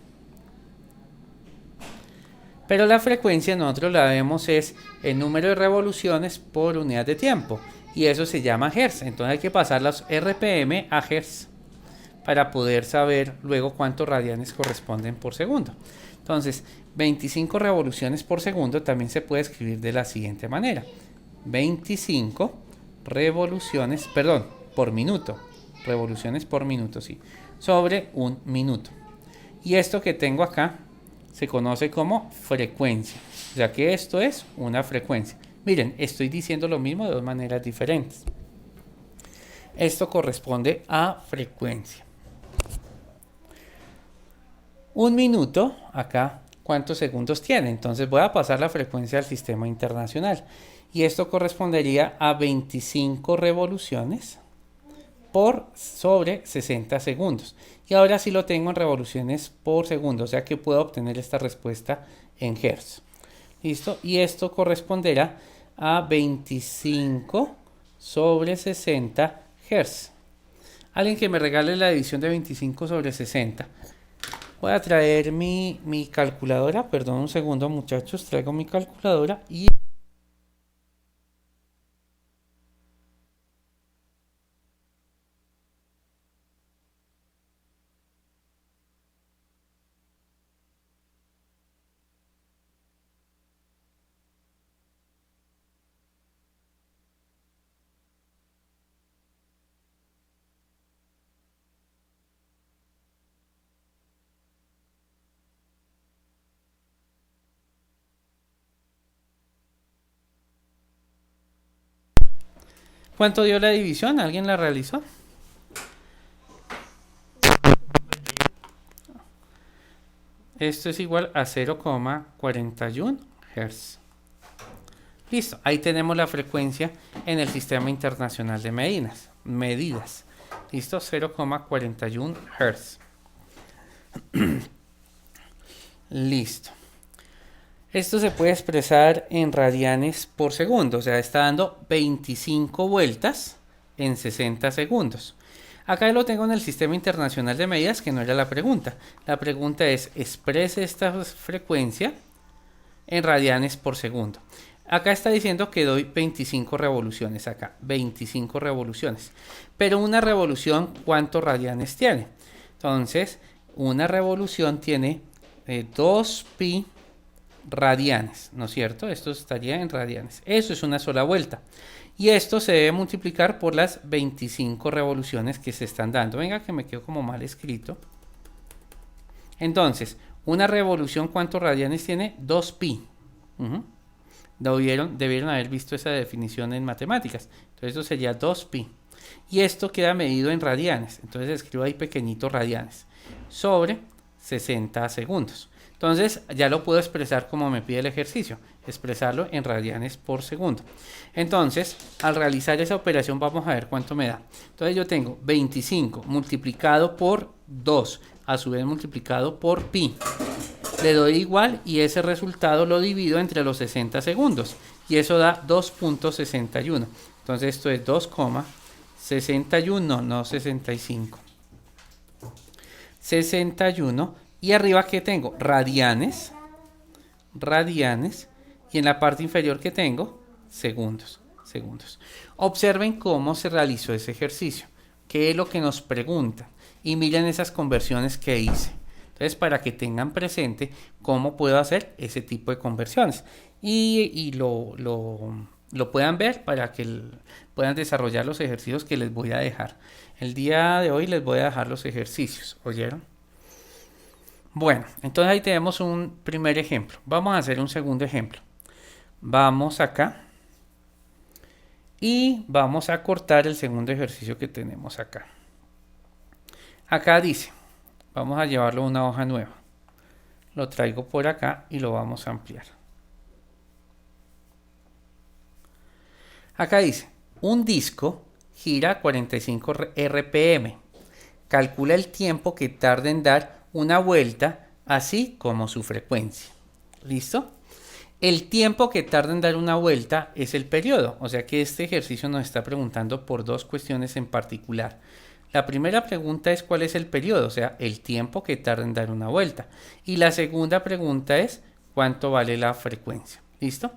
Pero la frecuencia nosotros la vemos es el número de revoluciones por unidad de tiempo. Y eso se llama Hertz. Entonces hay que pasar los RPM a Hertz para poder saber luego cuántos radianes corresponden por segundo. Entonces, 25 revoluciones por segundo también se puede escribir de la siguiente manera. 25 revoluciones, perdón, por minuto. Revoluciones por minuto, sí. Sobre un minuto. Y esto que tengo acá se conoce como frecuencia. O sea que esto es una frecuencia. Miren, estoy diciendo lo mismo de dos maneras diferentes. Esto corresponde a frecuencia. Un minuto, acá, ¿cuántos segundos tiene? Entonces voy a pasar la frecuencia al sistema internacional. Y esto correspondería a 25 revoluciones por sobre 60 segundos. Y ahora sí lo tengo en revoluciones por segundo, o sea que puedo obtener esta respuesta en Hertz. ¿Listo? Y esto corresponderá a 25 sobre 60 Hertz. Alguien que me regale la división de 25 sobre 60. Voy a traer mi calculadora, perdón un segundo muchachos, traigo mi calculadora y... ¿Cuánto dio la división? ¿Alguien la realizó? Esto es igual a 0,41 Hz. Listo, ahí tenemos la frecuencia en el Sistema Internacional de Medidas. Listo, 0,41 Hz. Listo. Esto se puede expresar en radianes por segundo, o sea, está dando 25 vueltas en 60 segundos. Acá lo tengo en el Sistema Internacional de Medidas, que no era la pregunta. La pregunta es, exprese esta frecuencia en radianes por segundo. Acá está diciendo que doy 25 revoluciones, acá, 25 revoluciones. Pero una revolución, ¿cuántos radianes tiene? Entonces, una revolución tiene 2pi radianes, ¿no es cierto? Esto estaría en radianes. Eso es una sola vuelta. Y esto se debe multiplicar por las 25 revoluciones que se están dando. Venga, que me quedó como mal escrito. Entonces, una revolución, ¿cuántos radianes tiene? 2pi. Debieron haber visto esa definición en matemáticas. Entonces, esto sería 2pi. Y esto queda medido en radianes. Entonces, escribo ahí pequeñito radianes. Sobre 60 segundos. Entonces ya lo puedo expresar como me pide el ejercicio, expresarlo en radianes por segundo. Entonces, al realizar esa operación vamos a ver cuánto me da. Entonces yo tengo 25 multiplicado por 2, a su vez multiplicado por pi. Le doy igual y ese resultado lo divido entre los 60 segundos. Y eso da 2.61. Entonces esto es 2,61, no 65. 61. Y arriba que tengo radianes, y en la parte inferior que tengo segundos. Observen cómo se realizó ese ejercicio, qué es lo que nos pregunta, y miren esas conversiones que hice. Entonces, para que tengan presente cómo puedo hacer ese tipo de conversiones y lo puedan ver para que puedan desarrollar los ejercicios que les voy a dejar. El día de hoy les voy a dejar los ejercicios, ¿oyeron? Bueno, entonces ahí tenemos un primer ejemplo. Vamos a hacer un segundo ejemplo. Vamos acá y vamos a cortar el segundo ejercicio que tenemos acá. Acá dice, vamos a llevarlo a una hoja nueva. Lo traigo por acá y lo vamos a ampliar. Acá dice, un disco gira a 45 RPM. Calcula el tiempo que tarda en dar una vuelta, así como su frecuencia. ¿Listo? El tiempo que tarda en dar una vuelta es el periodo, o sea que este ejercicio nos está preguntando por dos cuestiones en particular. La primera pregunta es cuál es el periodo, o sea, el tiempo que tarda en dar una vuelta. Y la segunda pregunta es cuánto vale la frecuencia. ¿Listo?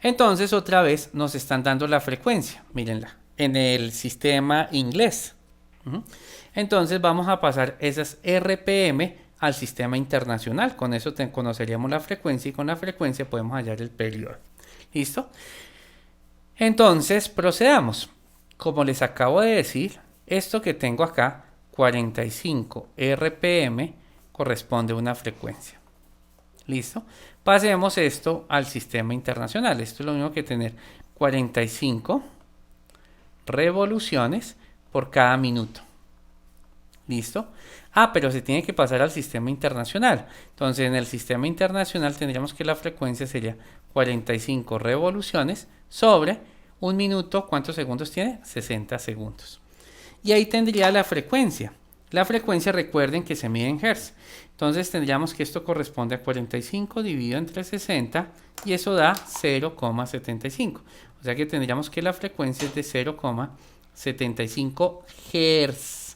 Entonces otra vez nos están dando la frecuencia, mírenla, en el sistema inglés. Entonces vamos a pasar esas RPM al sistema internacional. Con eso conoceríamos la frecuencia y con la frecuencia podemos hallar el periodo. ¿Listo? Entonces procedamos. Como les acabo de decir, esto que tengo acá, 45 RPM, corresponde a una frecuencia. ¿Listo? Pasemos esto al sistema internacional. Esto es lo mismo que tener 45 revoluciones por cada minuto. ¿Listo? Pero se tiene que pasar al sistema internacional. Entonces, en el sistema internacional tendríamos que la frecuencia sería 45 revoluciones sobre un minuto. ¿Cuántos segundos tiene? 60 segundos. Y ahí tendría la frecuencia. La frecuencia, recuerden que se mide en Hz. Entonces, tendríamos que esto corresponde a 45 dividido entre 60 y eso da 0,75. O sea que tendríamos que la frecuencia es de 0,75 Hz.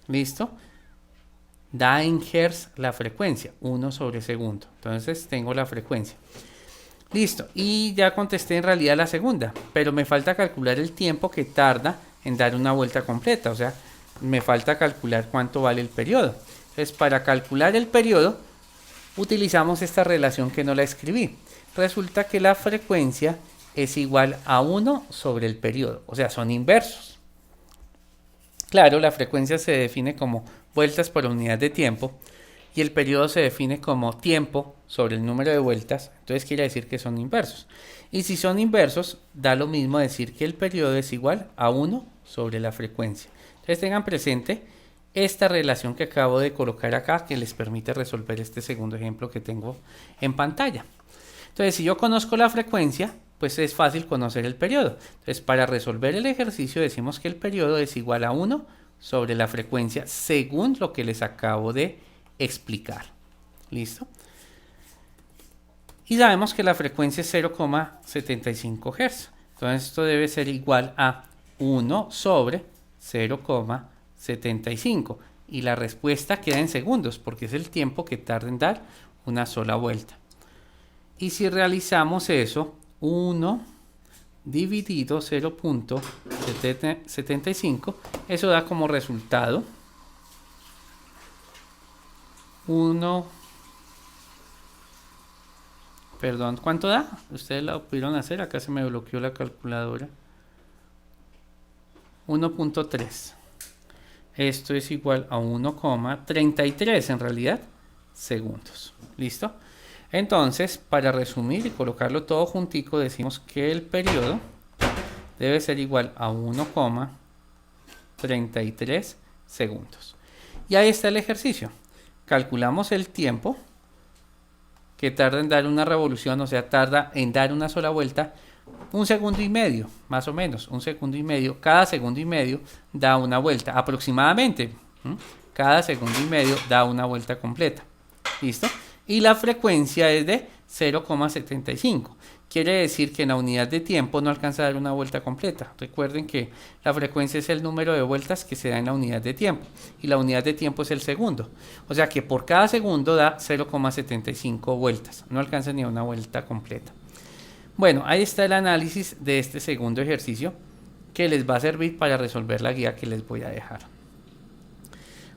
¿Listo? Da en Hz la frecuencia, 1 sobre segundo. Entonces tengo la frecuencia. Listo. Y ya contesté en realidad la segunda, pero me falta calcular el tiempo que tarda en dar una vuelta completa. O sea, me falta calcular cuánto vale el periodo. Entonces, para calcular el periodo, utilizamos esta relación que no la escribí. Resulta que la frecuencia es igual a 1 sobre el periodo. O sea, son inversos. Claro, la frecuencia se define como vueltas por unidad de tiempo y el periodo se define como tiempo sobre el número de vueltas, entonces quiere decir que son inversos. Y si son inversos, da lo mismo decir que el periodo es igual a 1 sobre la frecuencia. Entonces tengan presente esta relación que acabo de colocar acá que les permite resolver este segundo ejemplo que tengo en pantalla. Entonces, si yo conozco la frecuencia, pues es fácil conocer el periodo. Entonces, para resolver el ejercicio decimos que el periodo es igual a 1 sobre la frecuencia según lo que les acabo de explicar. ¿Listo? Y sabemos que la frecuencia es 0,75 Hz. Entonces, esto debe ser igual a 1 sobre 0,75. Y la respuesta queda en segundos porque es el tiempo que tarda en dar una sola vuelta. Y si realizamos eso, 1 dividido 0.75, eso da como resultado 1, perdón, ¿cuánto da? Ustedes lo pudieron hacer, acá se me bloqueó la calculadora. 1.3. Esto es igual a 1,33 en realidad segundos. ¿Listo? Entonces, para resumir y colocarlo todo juntico, decimos que el periodo debe ser igual a 1,33 segundos. Y ahí está el ejercicio. Calculamos el tiempo que tarda en dar una revolución, o sea, tarda en dar una sola vuelta, 1,5 segundos, más o menos, 1,5 segundos. Cada 1,5 segundos da una vuelta, aproximadamente. Cada 1,5 segundos da una vuelta completa. ¿Listo? Y la frecuencia es de 0,75. Quiere decir que en la unidad de tiempo no alcanza a dar una vuelta completa. Recuerden que la frecuencia es el número de vueltas que se da en la unidad de tiempo. Y la unidad de tiempo es el segundo. O sea que por cada segundo da 0,75 vueltas. No alcanza ni a una vuelta completa. Bueno, ahí está el análisis de este segundo ejercicio que les va a servir para resolver la guía que les voy a dejar.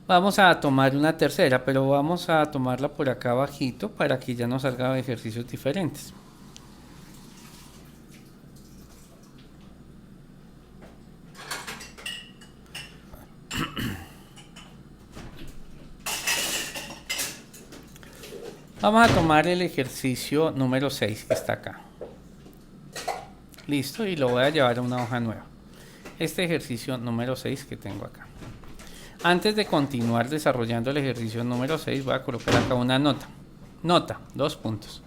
Vamos a tomar una tercera, pero vamos a tomarla por acá abajito para que ya nos salgan ejercicios diferentes. Vamos a tomar el ejercicio número 6 que está acá. Listo, y lo voy a llevar a una hoja nueva. Este ejercicio número 6 que tengo acá. Antes de continuar desarrollando el ejercicio número 6, voy a colocar acá una nota. Nota, 2 puntos.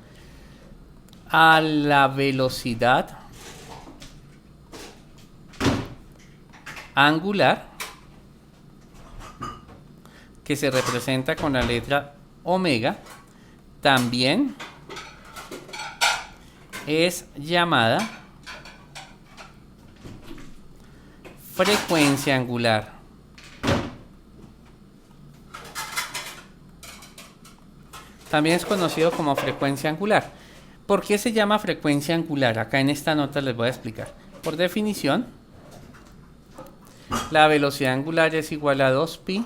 A la velocidad angular, que se representa con la letra omega, también es llamada frecuencia angular. También es conocido como frecuencia angular. ¿Por qué se llama frecuencia angular? Acá en esta nota les voy a explicar. Por definición, la velocidad angular es igual a 2pi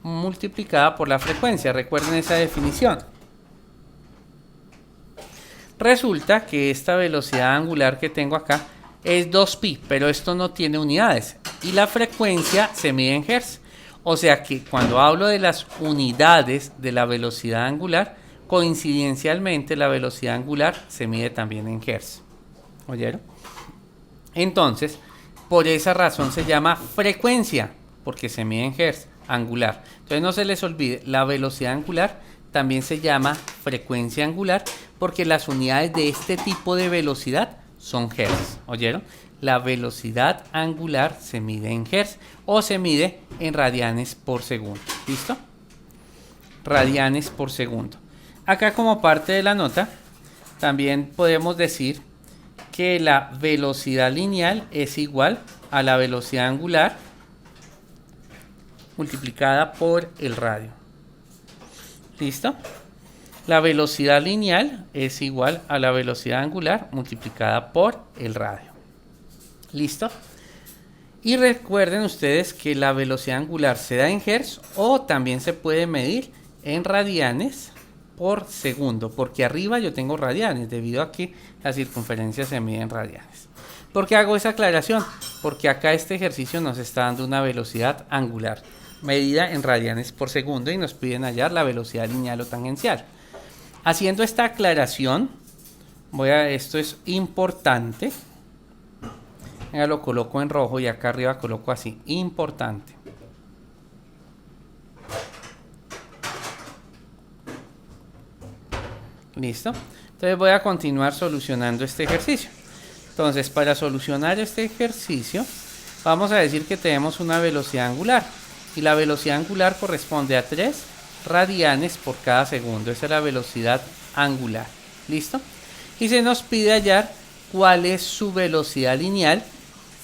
multiplicada por la frecuencia. Recuerden esa definición. Resulta que esta velocidad angular que tengo acá es 2pi, pero esto no tiene unidades. Y la frecuencia se mide en hertz. O sea que cuando hablo de las unidades de la velocidad angular, coincidencialmente la velocidad angular se mide también en hertz. ¿Oyeron? Entonces, por esa razón se llama frecuencia, porque se mide en hertz angular. Entonces no se les olvide, la velocidad angular también se llama frecuencia angular, porque las unidades de este tipo de velocidad son hertz. ¿Oyeron? La velocidad angular se mide en hertz o se mide en radianes por segundo. ¿Listo? Radianes por segundo. Acá como parte de la nota, también podemos decir que la velocidad lineal es igual a la velocidad angular multiplicada por el radio. ¿Listo? La velocidad lineal es igual a la velocidad angular multiplicada por el radio. ¿Listo? Y recuerden ustedes que la velocidad angular se da en hertz o también se puede medir en radianes por segundo, porque arriba yo tengo radianes debido a que la circunferencia se mide en radianes. ¿Por qué hago esa aclaración? Porque acá este ejercicio nos está dando una velocidad angular medida en radianes por segundo y nos piden hallar la velocidad lineal o tangencial. Haciendo esta aclaración, esto es importante. Ya lo coloco en rojo y acá arriba coloco así, importante. ¿Listo? Entonces voy a continuar solucionando este ejercicio. Entonces, para solucionar este ejercicio, vamos a decir que tenemos una velocidad angular. Y la velocidad angular corresponde a 3 radianes por cada segundo. Esa es la velocidad angular. ¿Listo? Y se nos pide hallar cuál es su velocidad lineal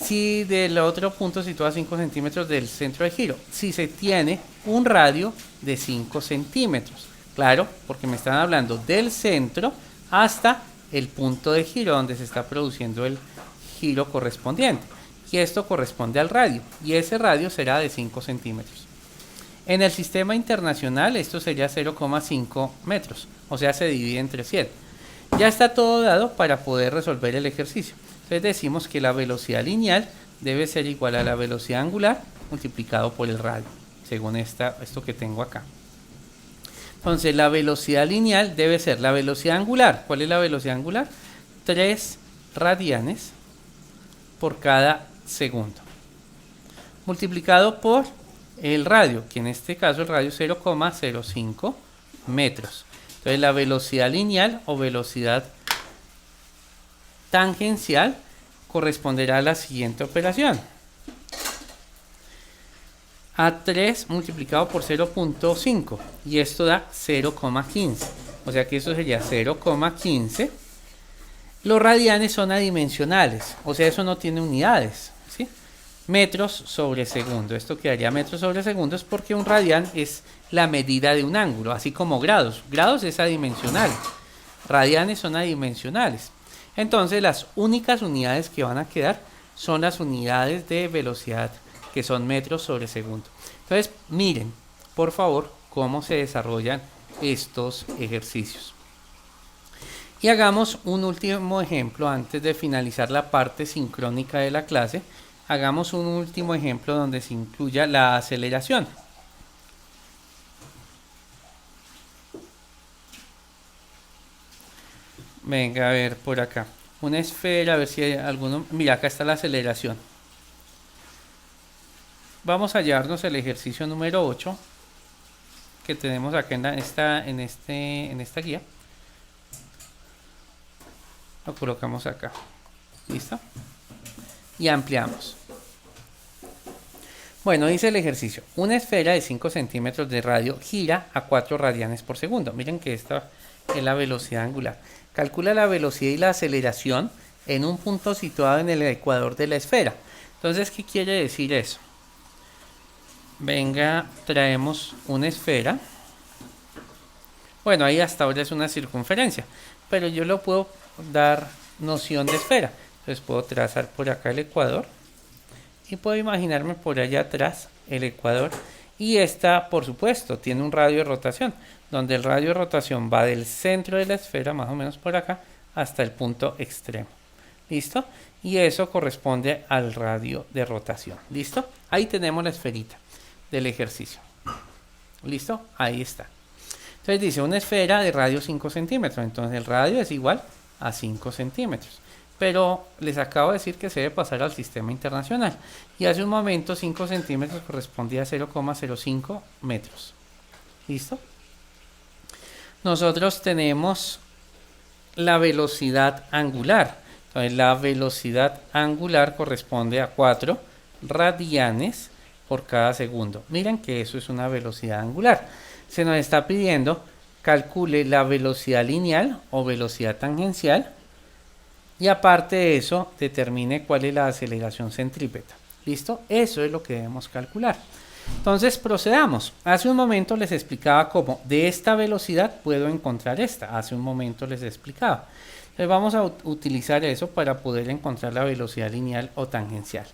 si del otro punto sitúa 5 centímetros del centro de giro. Si se tiene un radio de 5 centímetros. Claro, porque me están hablando del centro hasta el punto de giro donde se está produciendo el giro correspondiente. Y esto corresponde al radio. Y ese radio será de 5 centímetros. En el sistema internacional esto sería 0,5 metros. O sea, se divide entre 100. Ya está todo dado para poder resolver el ejercicio. Entonces decimos que la velocidad lineal debe ser igual a la velocidad angular multiplicado por el radio. Según esto que tengo acá. Entonces la velocidad lineal debe ser la velocidad angular. ¿Cuál es la velocidad angular? 3 radianes por cada segundo. Multiplicado por el radio, que en este caso el radio es 0,05 metros. Entonces la velocidad lineal o velocidad tangencial corresponderá a la siguiente operación. A3 multiplicado por 0.5 y esto da 0,15. O sea que eso sería 0,15. Los radianes son adimensionales, o sea, eso no tiene unidades, ¿sí? Metros sobre segundo. Esto quedaría metros sobre segundo, es porque un radián es la medida de un ángulo, así como grados. Grados es adimensional, radianes son adimensionales. Entonces las únicas unidades que van a quedar son las unidades de velocidad, que son metros sobre segundo. Entonces miren, por favor, cómo se desarrollan estos ejercicios. Y hagamos un último ejemplo antes de finalizar la parte sincrónica de la clase. Hagamos un último ejemplo donde se incluya la aceleración. Venga, a ver por acá. Una esfera, a ver si hay alguno. Mira, acá está la aceleración. Vamos a llevarnos el ejercicio número 8 que tenemos acá en esta guía. Lo colocamos acá. ¿Listo? Y ampliamos. Bueno, dice el ejercicio. Una esfera de 5 centímetros de radio gira a 4 radianes por segundo. Miren que esta es la velocidad angular. Calcula la velocidad y la aceleración en un punto situado en el ecuador de la esfera. Entonces, ¿qué quiere decir eso? Venga, traemos una esfera. Bueno, ahí hasta ahora es una circunferencia, pero yo lo puedo dar noción de esfera. Entonces puedo trazar por acá el ecuador y puedo imaginarme por allá atrás el ecuador, y esta, por supuesto, tiene un radio de rotación, donde el radio de rotación va del centro de la esfera, más o menos por acá, hasta el punto extremo. ¿Listo? Y eso corresponde al radio de rotación. ¿Listo? Ahí tenemos la esferita del ejercicio. ¿Listo? Ahí está. Entonces dice una esfera de radio 5 centímetros. Entonces el radio es igual a 5 centímetros. Pero les acabo de decir que se debe pasar al sistema internacional. Y hace un momento 5 centímetros correspondía a 0,05 metros. ¿Listo? Nosotros tenemos la velocidad angular. Entonces la velocidad angular corresponde a 4 radianes por cada segundo. Miren que eso es una velocidad angular. Se nos está pidiendo calcule la velocidad lineal o velocidad tangencial, y aparte de eso determine cuál es la aceleración centrípeta. ¿Listo? Eso es lo que debemos calcular. Entonces procedamos. Hace un momento les explicaba cómo de esta velocidad puedo encontrar esta. Hace un momento les explicaba. Entonces vamos a utilizar eso para poder encontrar la velocidad lineal o tangencial.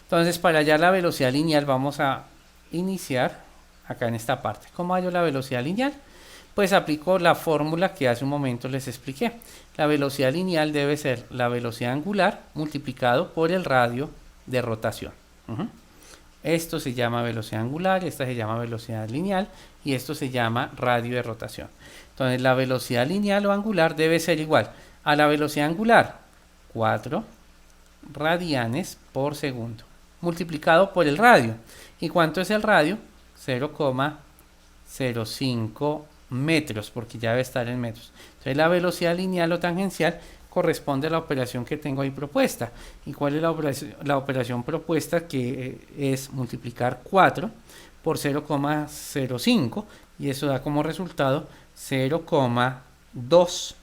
Entonces para hallar la velocidad lineal vamos a iniciar acá en esta parte. ¿Cómo hallo la velocidad lineal? Pues aplico la fórmula que hace un momento les expliqué. La velocidad lineal debe ser la velocidad angular multiplicado por el radio de rotación. Esto se llama velocidad angular, esta se llama velocidad lineal y esto se llama radio de rotación. Entonces la velocidad lineal o angular debe ser igual a la velocidad angular, 4 radianes por segundo, multiplicado por el radio. ¿Y cuánto es el radio? 0,05 metros, porque ya debe estar en metros. Entonces la velocidad lineal o tangencial corresponde a la operación que tengo ahí propuesta. ¿Y cuál es la operación propuesta? Que es multiplicar 4 por 0,05 y eso da como resultado 0,2.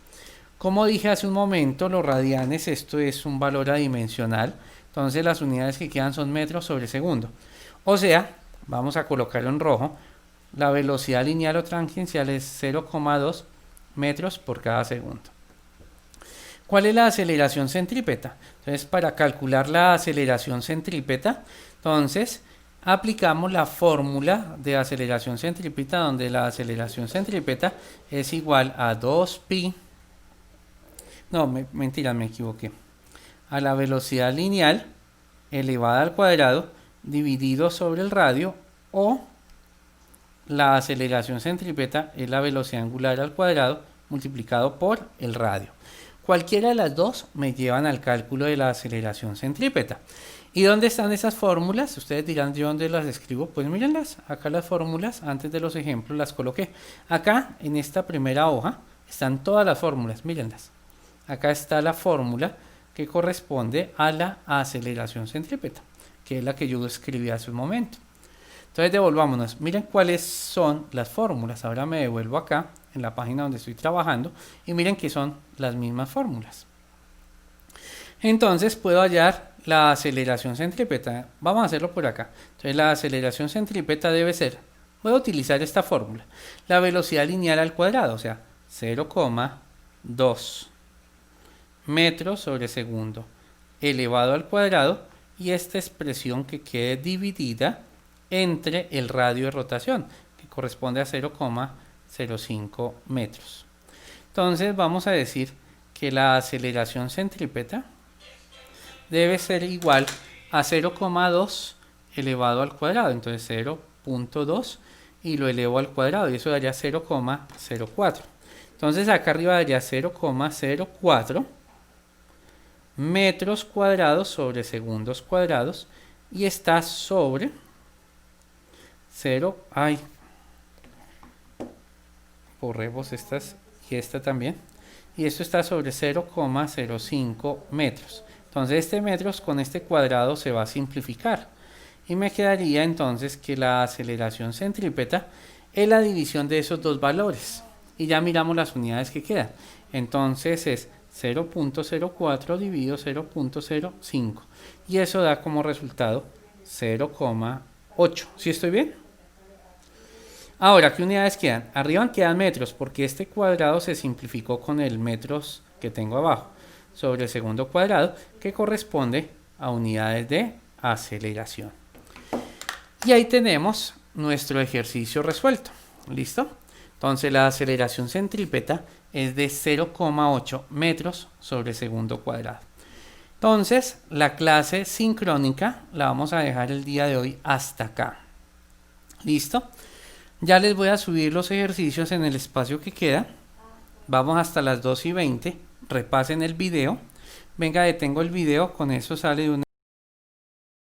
Como dije hace un momento, los radianes, esto es un valor adimensional, entonces las unidades que quedan son metros sobre segundo. O sea, vamos a colocarlo en rojo, la velocidad lineal o tangencial es 0,2 metros por cada segundo. ¿Cuál es la aceleración centrípeta? Entonces, para calcular la aceleración centrípeta, entonces aplicamos la fórmula de aceleración centrípeta, donde la aceleración centrípeta es igual a 2pi. No, mentira, me equivoqué. A la velocidad lineal elevada al cuadrado dividido sobre el radio, o la aceleración centrípeta es la velocidad angular al cuadrado multiplicado por el radio. Cualquiera de las dos me llevan al cálculo de la aceleración centrípeta. ¿Y dónde están esas fórmulas? Ustedes dirán, ¿yo dónde las escribo? Pues mírenlas, acá las fórmulas, antes de los ejemplos las coloqué. Acá, en esta primera hoja, están todas las fórmulas, mírenlas. Acá está la fórmula que corresponde a la aceleración centrípeta, que es la que yo escribí hace un momento. Entonces devolvámonos, miren cuáles son las fórmulas. Ahora me devuelvo acá, en la página donde estoy trabajando, y miren que son las mismas fórmulas. Entonces puedo hallar la aceleración centrípeta. Vamos a hacerlo por acá. Entonces la aceleración centrípeta debe ser, voy a utilizar esta fórmula, la velocidad lineal al cuadrado, o sea, 0,2 metros sobre segundo elevado al cuadrado, y esta expresión que quede dividida entre el radio de rotación, que corresponde a 0,05 metros. Entonces vamos a decir que la aceleración centrípeta debe ser igual a 0,2 elevado al cuadrado. Entonces 0,2 y lo elevo al cuadrado, y eso daría 0,04. Entonces acá arriba daría 0,04 metros cuadrados sobre segundos cuadrados, y está sobre 0, borremos estas y esta también, y esto está sobre 0,05 metros. Entonces este metros con este cuadrado se va a simplificar, y me quedaría entonces que la aceleración centrípeta es la división de esos dos valores, y ya miramos las unidades que quedan. Entonces es 0,04 dividido 0,05, y eso da como resultado 0,8. ¿Sí estoy bien? Ahora, ¿qué unidades quedan? Arriba quedan metros, porque este cuadrado se simplificó con el metros que tengo abajo, sobre el segundo cuadrado, que corresponde a unidades de aceleración. Y ahí tenemos nuestro ejercicio resuelto. ¿Listo? Entonces la aceleración centrípeta es de 0,8 metros sobre segundo cuadrado. Entonces la clase sincrónica la vamos a dejar el día de hoy hasta acá. ¿Listo? Ya les voy a subir los ejercicios en el espacio que queda. Vamos hasta las 2:20. Repasen el video. Venga, detengo el video. Con eso sale de una